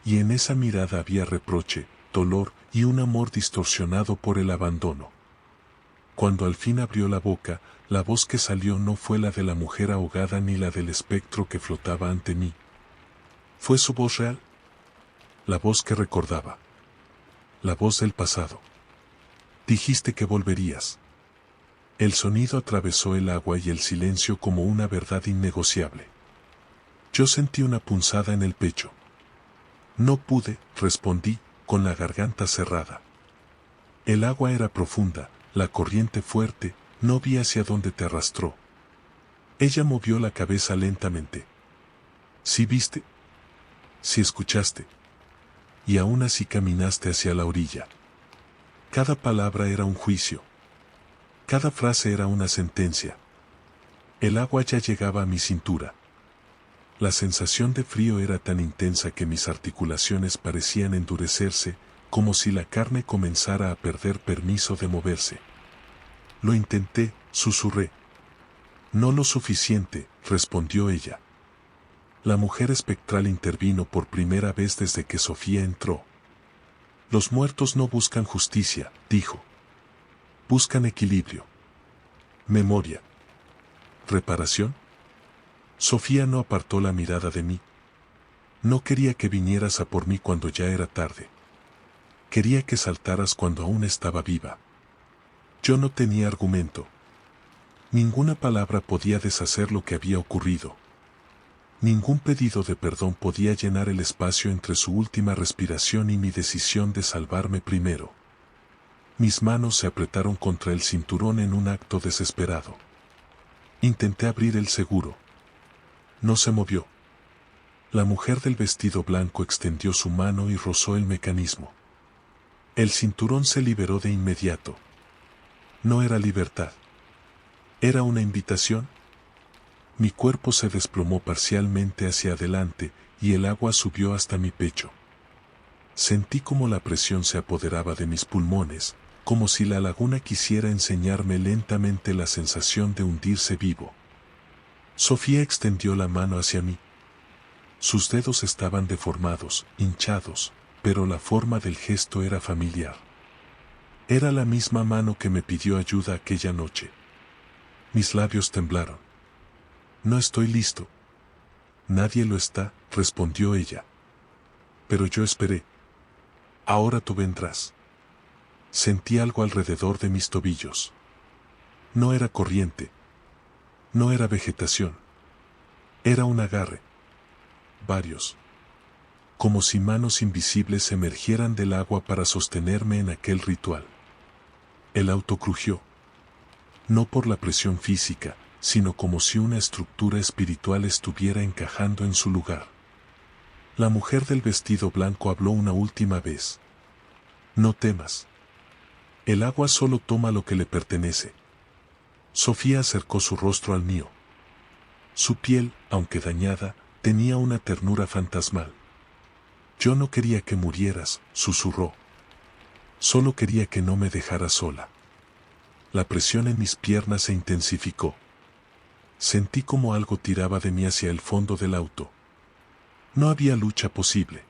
Y en esa mirada había reproche, dolor y un amor distorsionado por el abandono. Cuando al fin abrió la boca, la voz que salió no fue la de la mujer ahogada ni la del espectro que flotaba ante mí. ¿Fue su voz real? La voz que recordaba. La voz del pasado. Dijiste que volverías. El sonido atravesó el agua y el silencio como una verdad innegociable. Yo sentí una punzada en el pecho. No pude, respondí, con la garganta cerrada. El agua era profunda, la corriente fuerte, no vi hacia dónde te arrastró. Ella movió la cabeza lentamente. ¿Sí viste? ¿Sí escuchaste? Y aún así caminaste hacia la orilla. Cada palabra era un juicio. Cada frase era una sentencia. El agua ya llegaba a mi cintura. La sensación de frío era tan intensa que mis articulaciones parecían endurecerse, como si la carne comenzara a perder permiso de moverse. Lo intenté, susurré. No lo suficiente, respondió ella. La mujer espectral intervino por primera vez desde que Sofía entró. Los muertos no buscan justicia, dijo. Buscan equilibrio. Memoria. ¿Reparación? Sofía no apartó la mirada de mí. No quería que vinieras a por mí cuando ya era tarde. Quería que saltaras cuando aún estaba viva. Yo no tenía argumento. Ninguna palabra podía deshacer lo que había ocurrido. Ningún pedido de perdón podía llenar el espacio entre su última respiración y mi decisión de salvarme primero. Mis manos se apretaron contra el cinturón en un acto desesperado. Intenté abrir el seguro. No se movió. La mujer del vestido blanco extendió su mano y rozó el mecanismo. El cinturón se liberó de inmediato. No era libertad. ¿Era una invitación? Mi cuerpo se desplomó parcialmente hacia adelante y el agua subió hasta mi pecho. Sentí como la presión se apoderaba de mis pulmones, como si la laguna quisiera enseñarme lentamente la sensación de hundirse vivo. Sofía extendió la mano hacia mí. Sus dedos estaban deformados, hinchados, pero la forma del gesto era familiar. Era la misma mano que me pidió ayuda aquella noche. Mis labios temblaron. No estoy listo. Nadie lo está, respondió ella. Pero yo esperé. Ahora tú vendrás. Sentí algo alrededor de mis tobillos. No era corriente. No era vegetación. Era un agarre. Varios. Como si manos invisibles emergieran del agua para sostenerme en aquel ritual. El auto crujió. No por la presión física, sino como si una estructura espiritual estuviera encajando en su lugar. La mujer del vestido blanco habló una última vez. No temas. El agua solo toma lo que le pertenece. Sofía acercó su rostro al mío. Su piel, aunque dañada, tenía una ternura fantasmal. Yo no quería que murieras, susurró. Solo quería que no me dejaras sola. La presión en mis piernas se intensificó. Sentí como algo tiraba de mí hacia el fondo del auto. No había lucha posible.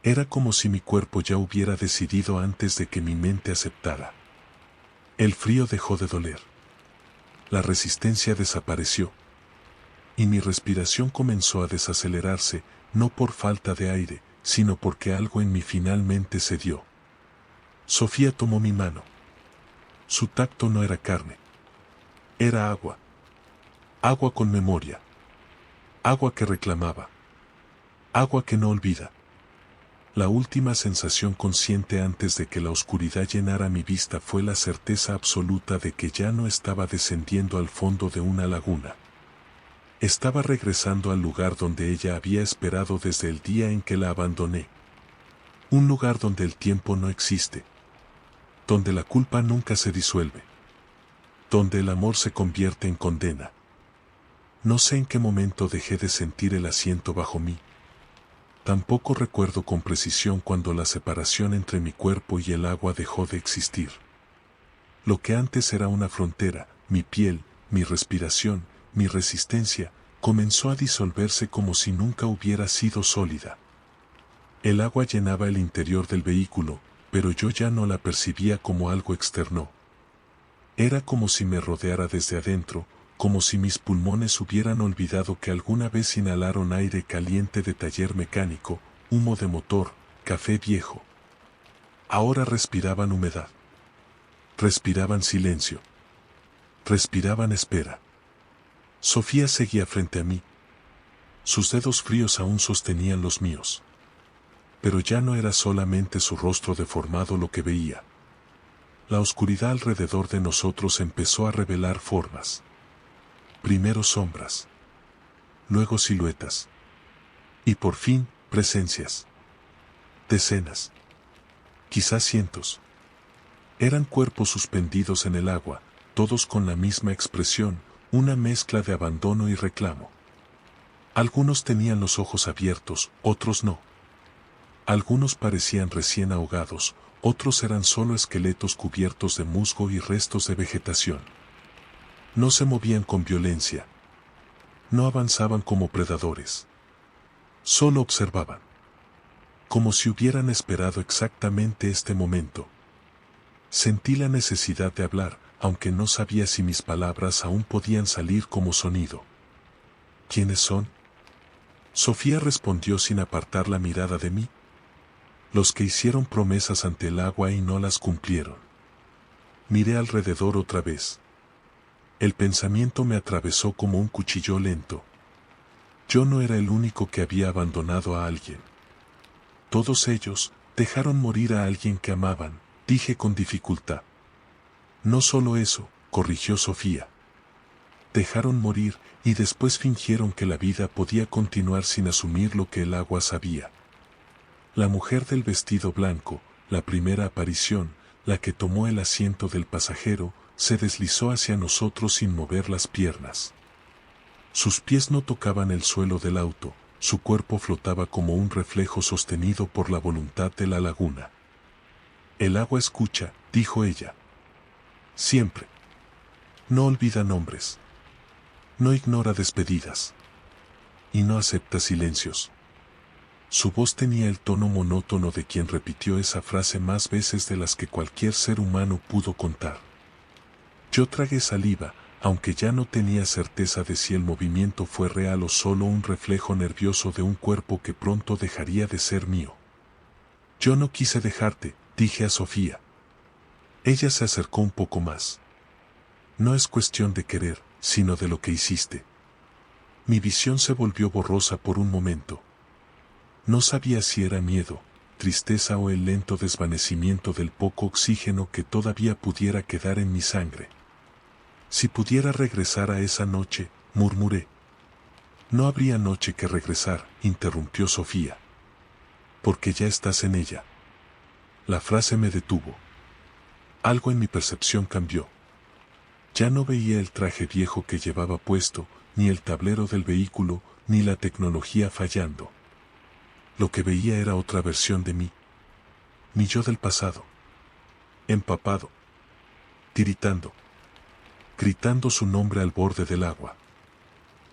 Era como si mi cuerpo ya hubiera decidido antes de que mi mente aceptara. El frío dejó de doler. La resistencia desapareció. Y mi respiración comenzó a desacelerarse, no por falta de aire, sino porque algo en mí finalmente cedió. Sofía tomó mi mano. Su tacto no era carne. Era agua. Agua con memoria. Agua que reclamaba. Agua que no olvida. La última sensación consciente antes de que la oscuridad llenara mi vista fue la certeza absoluta de que ya no estaba descendiendo al fondo de una laguna. Estaba regresando al lugar donde ella había esperado desde el día en que la abandoné. Un lugar donde el tiempo no existe. Donde la culpa nunca se disuelve. Donde el amor se convierte en condena. No sé en qué momento dejé de sentir el asiento bajo mí. Tampoco recuerdo con precisión cuando la separación entre mi cuerpo y el agua dejó de existir. Lo que antes era una frontera, mi piel, mi respiración, mi resistencia, comenzó a disolverse como si nunca hubiera sido sólida. El agua llenaba el interior del vehículo, pero yo ya no la percibía como algo externo. Era como si me rodeara desde adentro, como si mis pulmones hubieran olvidado que alguna vez inhalaron aire caliente de taller mecánico, humo de motor, café viejo. Ahora respiraban humedad. Respiraban silencio. Respiraban espera. Sofía seguía frente a mí. Sus dedos fríos aún sostenían los míos. Pero ya no era solamente su rostro deformado lo que veía. La oscuridad alrededor de nosotros empezó a revelar formas. Primero sombras. Luego siluetas. Y por fin, presencias. Decenas. Quizás cientos. Eran cuerpos suspendidos en el agua, todos con la misma expresión, una mezcla de abandono y reclamo. Algunos tenían los ojos abiertos, otros no. Algunos parecían recién ahogados, otros eran solo esqueletos cubiertos de musgo y restos de vegetación. No se movían con violencia. No avanzaban como predadores. Solo observaban. Como si hubieran esperado exactamente este momento. Sentí la necesidad de hablar, aunque no sabía si mis palabras aún podían salir como sonido. ¿Quiénes son? Sofía respondió sin apartar la mirada de mí. Los que hicieron promesas ante el agua y no las cumplieron. Miré alrededor otra vez. El pensamiento me atravesó como un cuchillo lento. Yo no era el único que había abandonado a alguien. Todos ellos dejaron morir a alguien que amaban, dije con dificultad. No solo eso, corrigió Sofía. Dejaron morir y después fingieron que la vida podía continuar sin asumir lo que el agua sabía. La mujer del vestido blanco, la primera aparición, la que tomó el asiento del pasajero, se deslizó hacia nosotros sin mover las piernas. Sus pies no tocaban el suelo del auto, su cuerpo flotaba como un reflejo sostenido por la voluntad de la laguna. El agua escucha, dijo ella. Siempre. No olvida nombres. No ignora despedidas. Y no acepta silencios. Su voz tenía el tono monótono de quien repitió esa frase más veces de las que cualquier ser humano pudo contar. Yo tragué saliva, aunque ya no tenía certeza de si el movimiento fue real o solo un reflejo nervioso de un cuerpo que pronto dejaría de ser mío. Yo no quise dejarte, dije a Sofía. Ella se acercó un poco más. No es cuestión de querer, sino de lo que hiciste. Mi visión se volvió borrosa por un momento. No sabía si era miedo, tristeza o el lento desvanecimiento del poco oxígeno que todavía pudiera quedar en mi sangre. Si pudiera regresar a esa noche, murmuré. No habría noche que regresar, interrumpió Sofía. Porque ya estás en ella. La frase me detuvo. Algo en mi percepción cambió. Ya no veía el traje viejo que llevaba puesto, ni el tablero del vehículo, ni la tecnología fallando. Lo que veía era otra versión de mí. Mi yo del pasado. Empapado. Tiritando. Gritando su nombre al borde del agua.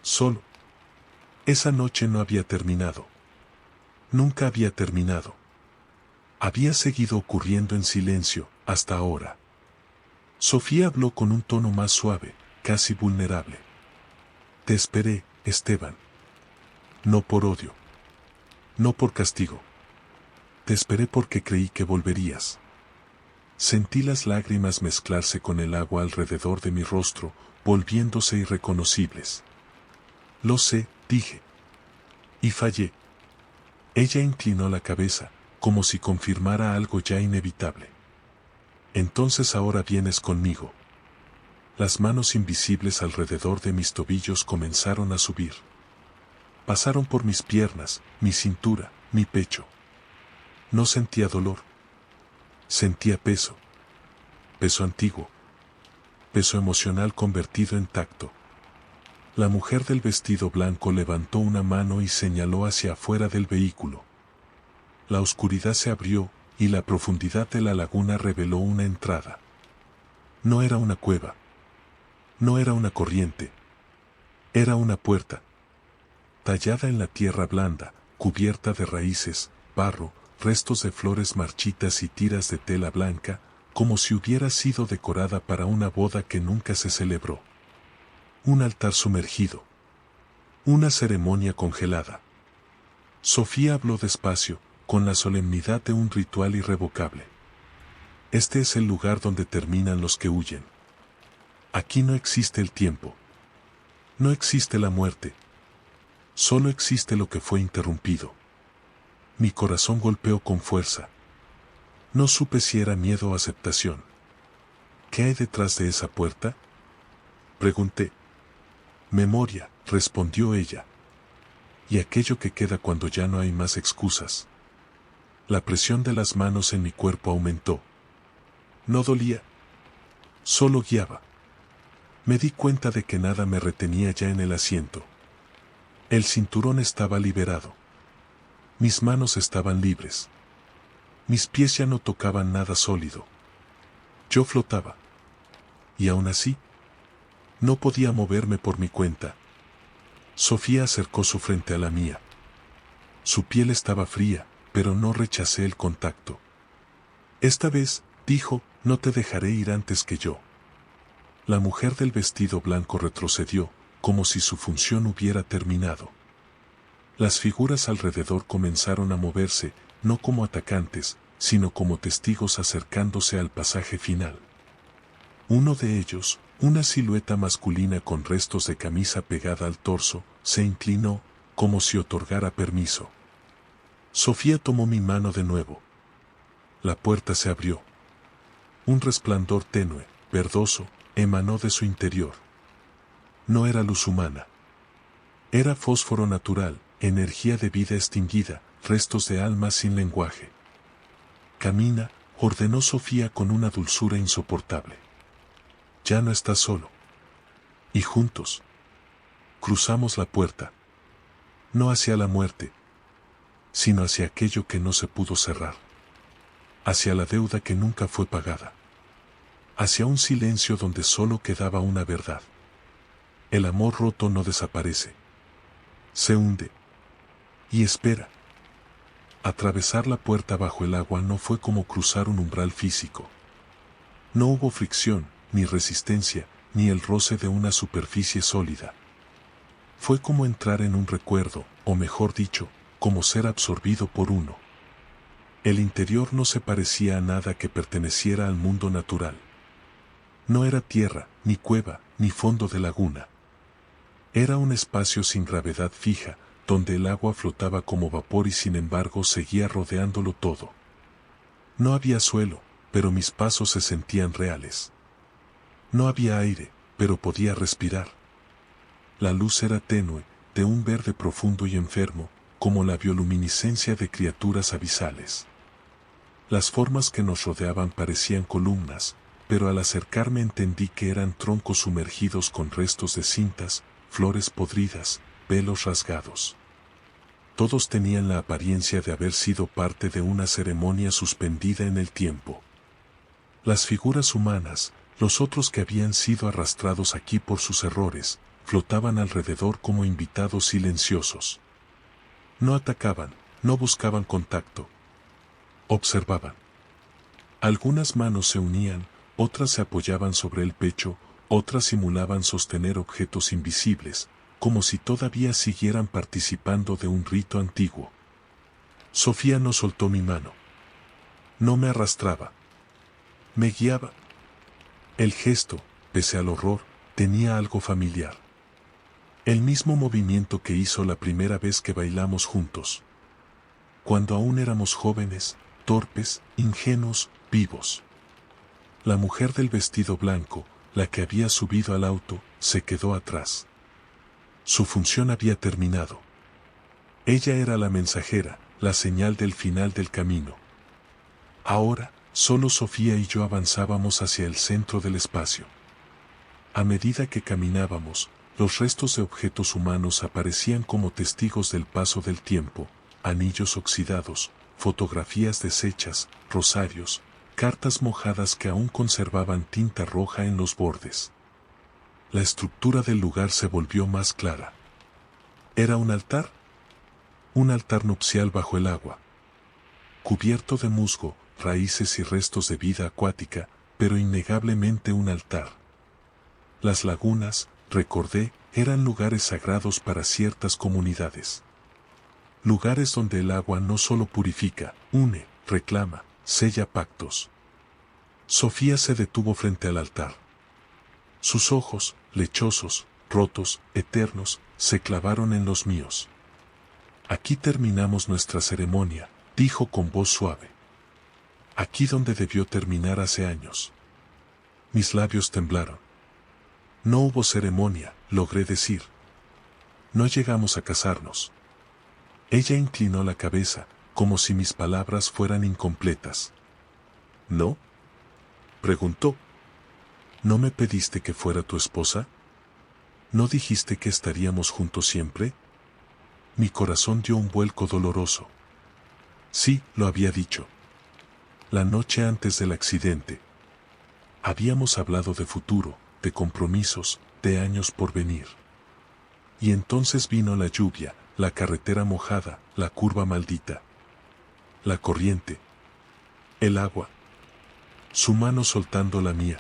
Solo. Esa noche no había terminado. Nunca había terminado. Había seguido ocurriendo en silencio, hasta ahora. Sofía habló con un tono más suave, casi vulnerable. Te esperé, Esteban. No por odio. No por castigo. Te esperé porque creí que volverías. Sentí las lágrimas mezclarse con el agua alrededor de mi rostro, volviéndose irreconocibles. Lo sé, dije. Y fallé. Ella inclinó la cabeza, como si confirmara algo ya inevitable. Entonces ahora vienes conmigo. Las manos invisibles alrededor de mis tobillos comenzaron a subir. Pasaron por mis piernas, mi cintura, mi pecho. No sentía dolor. Sentía peso. Peso antiguo. Peso emocional convertido en tacto. La mujer del vestido blanco levantó una mano y señaló hacia afuera del vehículo. La oscuridad se abrió, y la profundidad de la laguna reveló una entrada. No era una cueva. No era una corriente. Era una puerta. Tallada en la tierra blanda, cubierta de raíces, barro, restos de flores marchitas y tiras de tela blanca, como si hubiera sido decorada para una boda que nunca se celebró. Un altar sumergido. Una ceremonia congelada. Sofía habló despacio, con la solemnidad de un ritual irrevocable. Este es el lugar donde terminan los que huyen. Aquí no existe el tiempo. No existe la muerte. Solo existe lo que fue interrumpido. Mi corazón golpeó con fuerza. No supe si era miedo o aceptación. ¿Qué hay detrás de esa puerta? Pregunté. Memoria, respondió ella. Y aquello que queda cuando ya no hay más excusas. La presión de las manos en mi cuerpo aumentó. No dolía. Solo guiaba. Me di cuenta de que nada me retenía ya en el asiento. El cinturón estaba liberado. Mis manos estaban libres. Mis pies ya no tocaban nada sólido. Yo flotaba. Y aún así, no podía moverme por mi cuenta. Sofía acercó su frente a la mía. Su piel estaba fría, pero no rechacé el contacto. Esta vez, dijo, no te dejaré ir antes que yo. La mujer del vestido blanco retrocedió, como si su función hubiera terminado. Las figuras alrededor comenzaron a moverse, no como atacantes, sino como testigos acercándose al pasaje final. Uno de ellos, una silueta masculina con restos de camisa pegada al torso, se inclinó, como si otorgara permiso. Sofía tomó mi mano de nuevo. La puerta se abrió. Un resplandor tenue, verdoso, emanó de su interior. No era luz humana. Era fósforo natural, energía de vida extinguida, restos de alma sin lenguaje. Camina, ordenó Sofía con una dulzura insoportable. Ya no estás solo. Y juntos cruzamos la puerta. No hacia la muerte, sino hacia aquello que no se pudo cerrar. Hacia la deuda que nunca fue pagada. Hacia un silencio donde solo quedaba una verdad. El amor roto no desaparece. Se hunde. Y espera. Atravesar la puerta bajo el agua no fue como cruzar un umbral físico. No hubo fricción, ni resistencia, ni el roce de una superficie sólida. Fue como entrar en un recuerdo, o mejor dicho, como ser absorbido por uno. El interior no se parecía a nada que perteneciera al mundo natural. No era tierra, ni cueva, ni fondo de laguna. Era un espacio sin gravedad fija, donde el agua flotaba como vapor y sin embargo seguía rodeándolo todo. No había suelo, pero mis pasos se sentían reales. No había aire, pero podía respirar. La luz era tenue, de un verde profundo y enfermo, como la bioluminiscencia de criaturas abisales. Las formas que nos rodeaban parecían columnas, pero al acercarme entendí que eran troncos sumergidos con restos de cintas, flores podridas, velos rasgados. Todos tenían la apariencia de haber sido parte de una ceremonia suspendida en el tiempo. Las figuras humanas, los otros que habían sido arrastrados aquí por sus errores, flotaban alrededor como invitados silenciosos. No atacaban, no buscaban contacto. Observaban. Algunas manos se unían, otras se apoyaban sobre el pecho, otras simulaban sostener objetos invisibles, como si todavía siguieran participando de un rito antiguo. Sofía no soltó mi mano. No me arrastraba. Me guiaba. El gesto, pese al horror, tenía algo familiar. El mismo movimiento que hizo la primera vez que bailamos juntos. Cuando aún éramos jóvenes, torpes, ingenuos, vivos. La mujer del vestido blanco, la que había subido al auto, se quedó atrás. Su función había terminado. Ella era la mensajera, la señal del final del camino. Ahora, solo Sofía y yo avanzábamos hacia el centro del espacio. A medida que caminábamos, los restos de objetos humanos aparecían como testigos del paso del tiempo, anillos oxidados, fotografías deshechas, rosarios, cartas mojadas que aún conservaban tinta roja en los bordes. La estructura del lugar se volvió más clara. ¿Era un altar? Un altar nupcial bajo el agua. Cubierto de musgo, raíces y restos de vida acuática, pero innegablemente un altar. Las lagunas, recordé, eran lugares sagrados para ciertas comunidades. Lugares donde el agua no solo purifica, une, reclama, sella pactos. Sofía se detuvo frente al altar. Sus ojos, lechosos, rotos, eternos, se clavaron en los míos. Aquí terminamos nuestra ceremonia, dijo con voz suave. Aquí donde debió terminar hace años. Mis labios temblaron. No hubo ceremonia, logré decir. No llegamos a casarnos. Ella inclinó la cabeza, como si mis palabras fueran incompletas. ¿No? Preguntó. ¿No me pediste que fuera tu esposa? ¿No dijiste que estaríamos juntos siempre? Mi corazón dio un vuelco doloroso. Sí, lo había dicho. La noche antes del accidente. Habíamos hablado de futuro, de compromisos, de años por venir. Y entonces vino la lluvia, la carretera mojada, la curva maldita. La corriente. El agua. Su mano soltando la mía.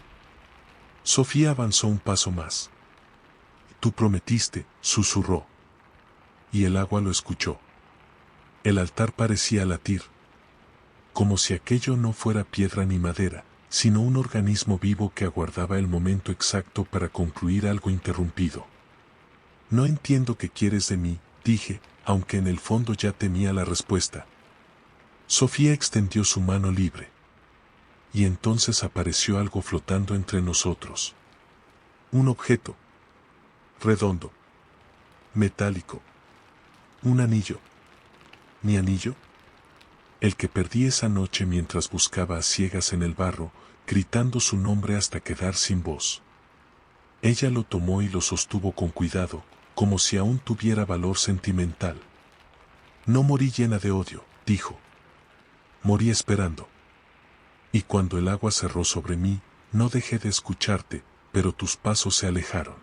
Sofía avanzó un paso más. Tú prometiste, susurró. Y el agua lo escuchó. El altar parecía latir. Como si aquello no fuera piedra ni madera, sino un organismo vivo que aguardaba el momento exacto para concluir algo interrumpido. No entiendo qué quieres de mí, dije, aunque en el fondo ya temía la respuesta. Sofía extendió su mano libre. Y entonces apareció algo flotando entre nosotros. Un objeto. Redondo. Metálico. Un anillo. ¿Mi anillo? El que perdí esa noche mientras buscaba a ciegas en el barro, gritando su nombre hasta quedar sin voz. Ella lo tomó y lo sostuvo con cuidado, como si aún tuviera valor sentimental. No morí llena de odio, dijo. Morí esperando. Y cuando el agua cerró sobre mí, no dejé de escucharte, pero tus pasos se alejaron.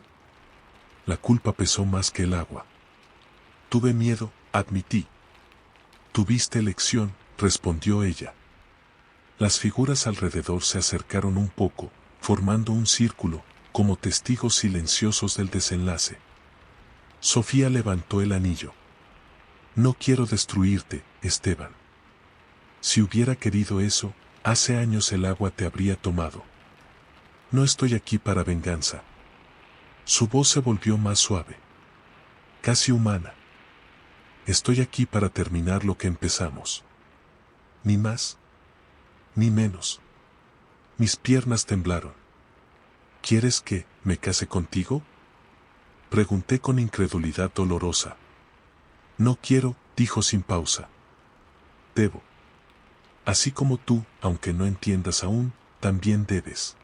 La culpa pesó más que el agua. Tuve miedo, admití. Tuviste elección, respondió ella. Las figuras alrededor se acercaron un poco, formando un círculo, como testigos silenciosos del desenlace. Sofía levantó el anillo. No quiero destruirte, Esteban. Si hubiera querido eso, hace años el agua te habría tomado. No estoy aquí para venganza. Su voz se volvió más suave. Casi humana. Estoy aquí para terminar lo que empezamos. Ni más, ni menos. Mis piernas temblaron. ¿Quieres que me case contigo? Pregunté con incredulidad dolorosa. No quiero, dijo sin pausa. Debo. Así como tú, aunque no entiendas aún, también debes.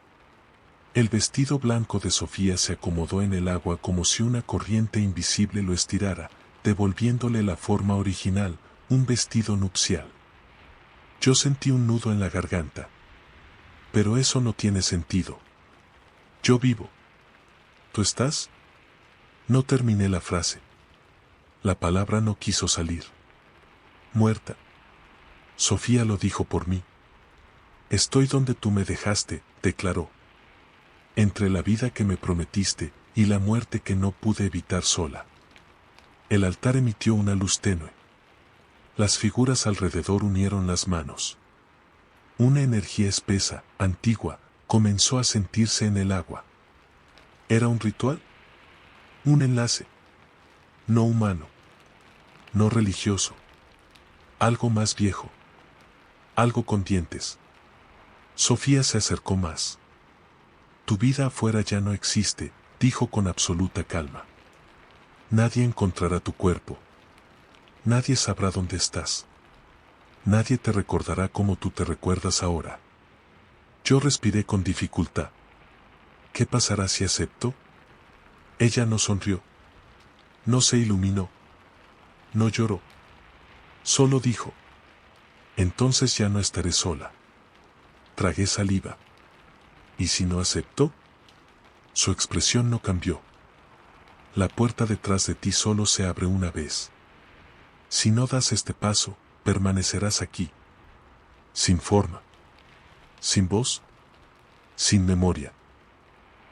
El vestido blanco de Sofía se acomodó en el agua como si una corriente invisible lo estirara, devolviéndole la forma original, un vestido nupcial. Yo sentí un nudo en la garganta. Pero eso no tiene sentido. Yo vivo. ¿Tú estás? No terminé la frase. La palabra no quiso salir. Muerta. Sofía lo dijo por mí. Estoy donde tú me dejaste, declaró. Entre la vida que me prometiste y la muerte que no pude evitar sola. El altar emitió una luz tenue. Las figuras alrededor unieron las manos. Una energía espesa, antigua, comenzó a sentirse en el agua. ¿Era un ritual? Un enlace. No humano. No religioso. Algo más viejo. Algo con dientes. Sofía se acercó más. Tu vida afuera ya no existe, dijo con absoluta calma. Nadie encontrará tu cuerpo. Nadie sabrá dónde estás. Nadie te recordará como tú te recuerdas ahora. Yo respiré con dificultad. ¿Qué pasará si acepto? Ella no sonrió. No se iluminó. No lloró. Solo dijo. Entonces ya no estaré sola. Tragué saliva. ¿Y si no acepto? Su expresión no cambió. La puerta detrás de ti solo se abre una vez. Si no das este paso, permanecerás aquí. Sin forma. Sin voz. Sin memoria.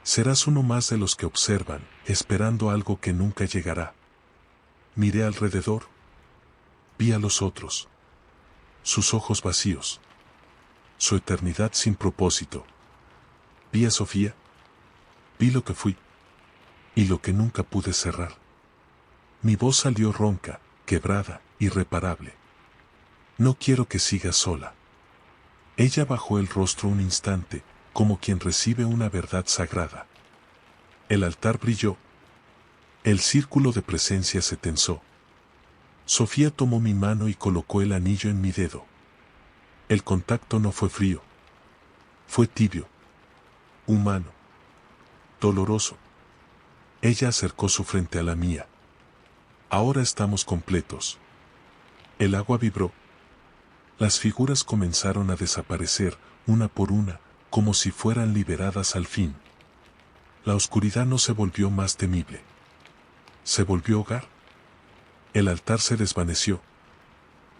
Serás uno más de los que observan, esperando algo que nunca llegará. Miré alrededor. Vi a los otros. Sus ojos vacíos. su eternidad sin propósito. Vi a Sofía, vi lo que fui, y lo que nunca pude cerrar. Mi voz salió ronca, quebrada, irreparable. No quiero que sigas sola. Ella bajó el rostro un instante, como quien recibe una verdad sagrada. El altar brilló. El círculo de presencia se tensó. Sofía tomó mi mano y colocó el anillo en mi dedo. El contacto no fue frío. Fue tibio. Humano. Doloroso. Ella acercó su frente a la mía. Ahora estamos completos. El agua vibró. Las figuras comenzaron a desaparecer, una por una, como si fueran liberadas al fin. La oscuridad no se volvió más temible. Se volvió hogar. El altar se desvaneció.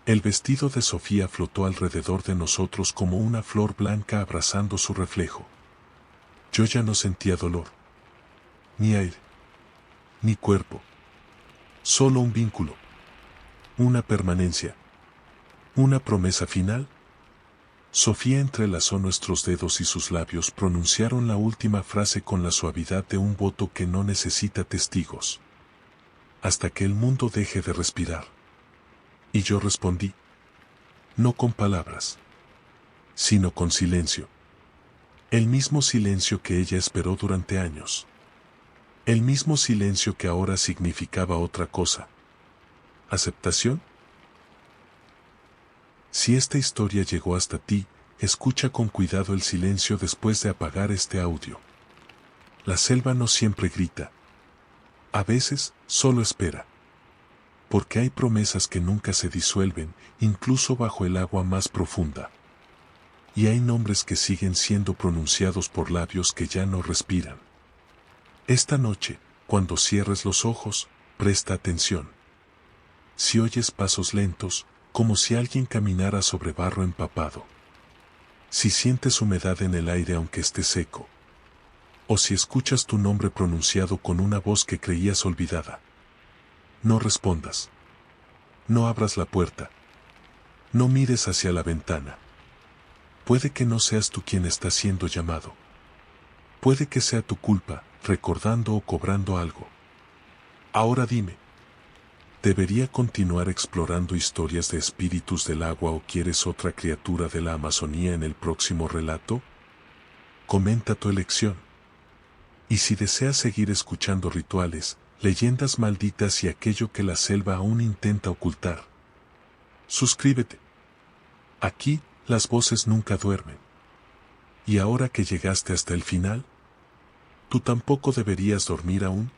El vestido de Sofía flotó alrededor de nosotros como una flor blanca abrazando su reflejo. Yo ya no sentía dolor. Ni aire. Ni cuerpo. Solo un vínculo. Una permanencia. Una promesa final. Sofía entrelazó nuestros dedos y sus labios pronunciaron la última frase con la suavidad de un voto que no necesita testigos. Hasta que el mundo deje de respirar. Y yo respondí. No con palabras. Sino con silencio. El mismo silencio que ella esperó durante años. El mismo silencio que ahora significaba otra cosa. ¿Aceptación? Si esta historia llegó hasta ti, escucha con cuidado el silencio después de apagar este audio. La selva no siempre grita. A veces, solo espera. Porque hay promesas que nunca se disuelven, incluso bajo el agua más profunda. Y hay nombres que siguen siendo pronunciados por labios que ya no respiran. Esta noche, cuando cierres los ojos, presta atención. Si oyes pasos lentos, como si alguien caminara sobre barro empapado. Si sientes humedad en el aire aunque esté seco. O si escuchas tu nombre pronunciado con una voz que creías olvidada. No respondas. No abras la puerta. No mires hacia la ventana. Puede que no seas tú quien está siendo llamado. Puede que sea tu culpa, recordando o cobrando algo. Ahora dime. ¿Debería continuar explorando historias de espíritus del agua o quieres otra criatura de la Amazonía en el próximo relato? Comenta tu elección. Y si deseas seguir escuchando rituales, leyendas malditas y aquello que la selva aún intenta ocultar, suscríbete. Aquí, las voces nunca duermen. Y ahora que llegaste hasta el final, tú tampoco deberías dormir aún.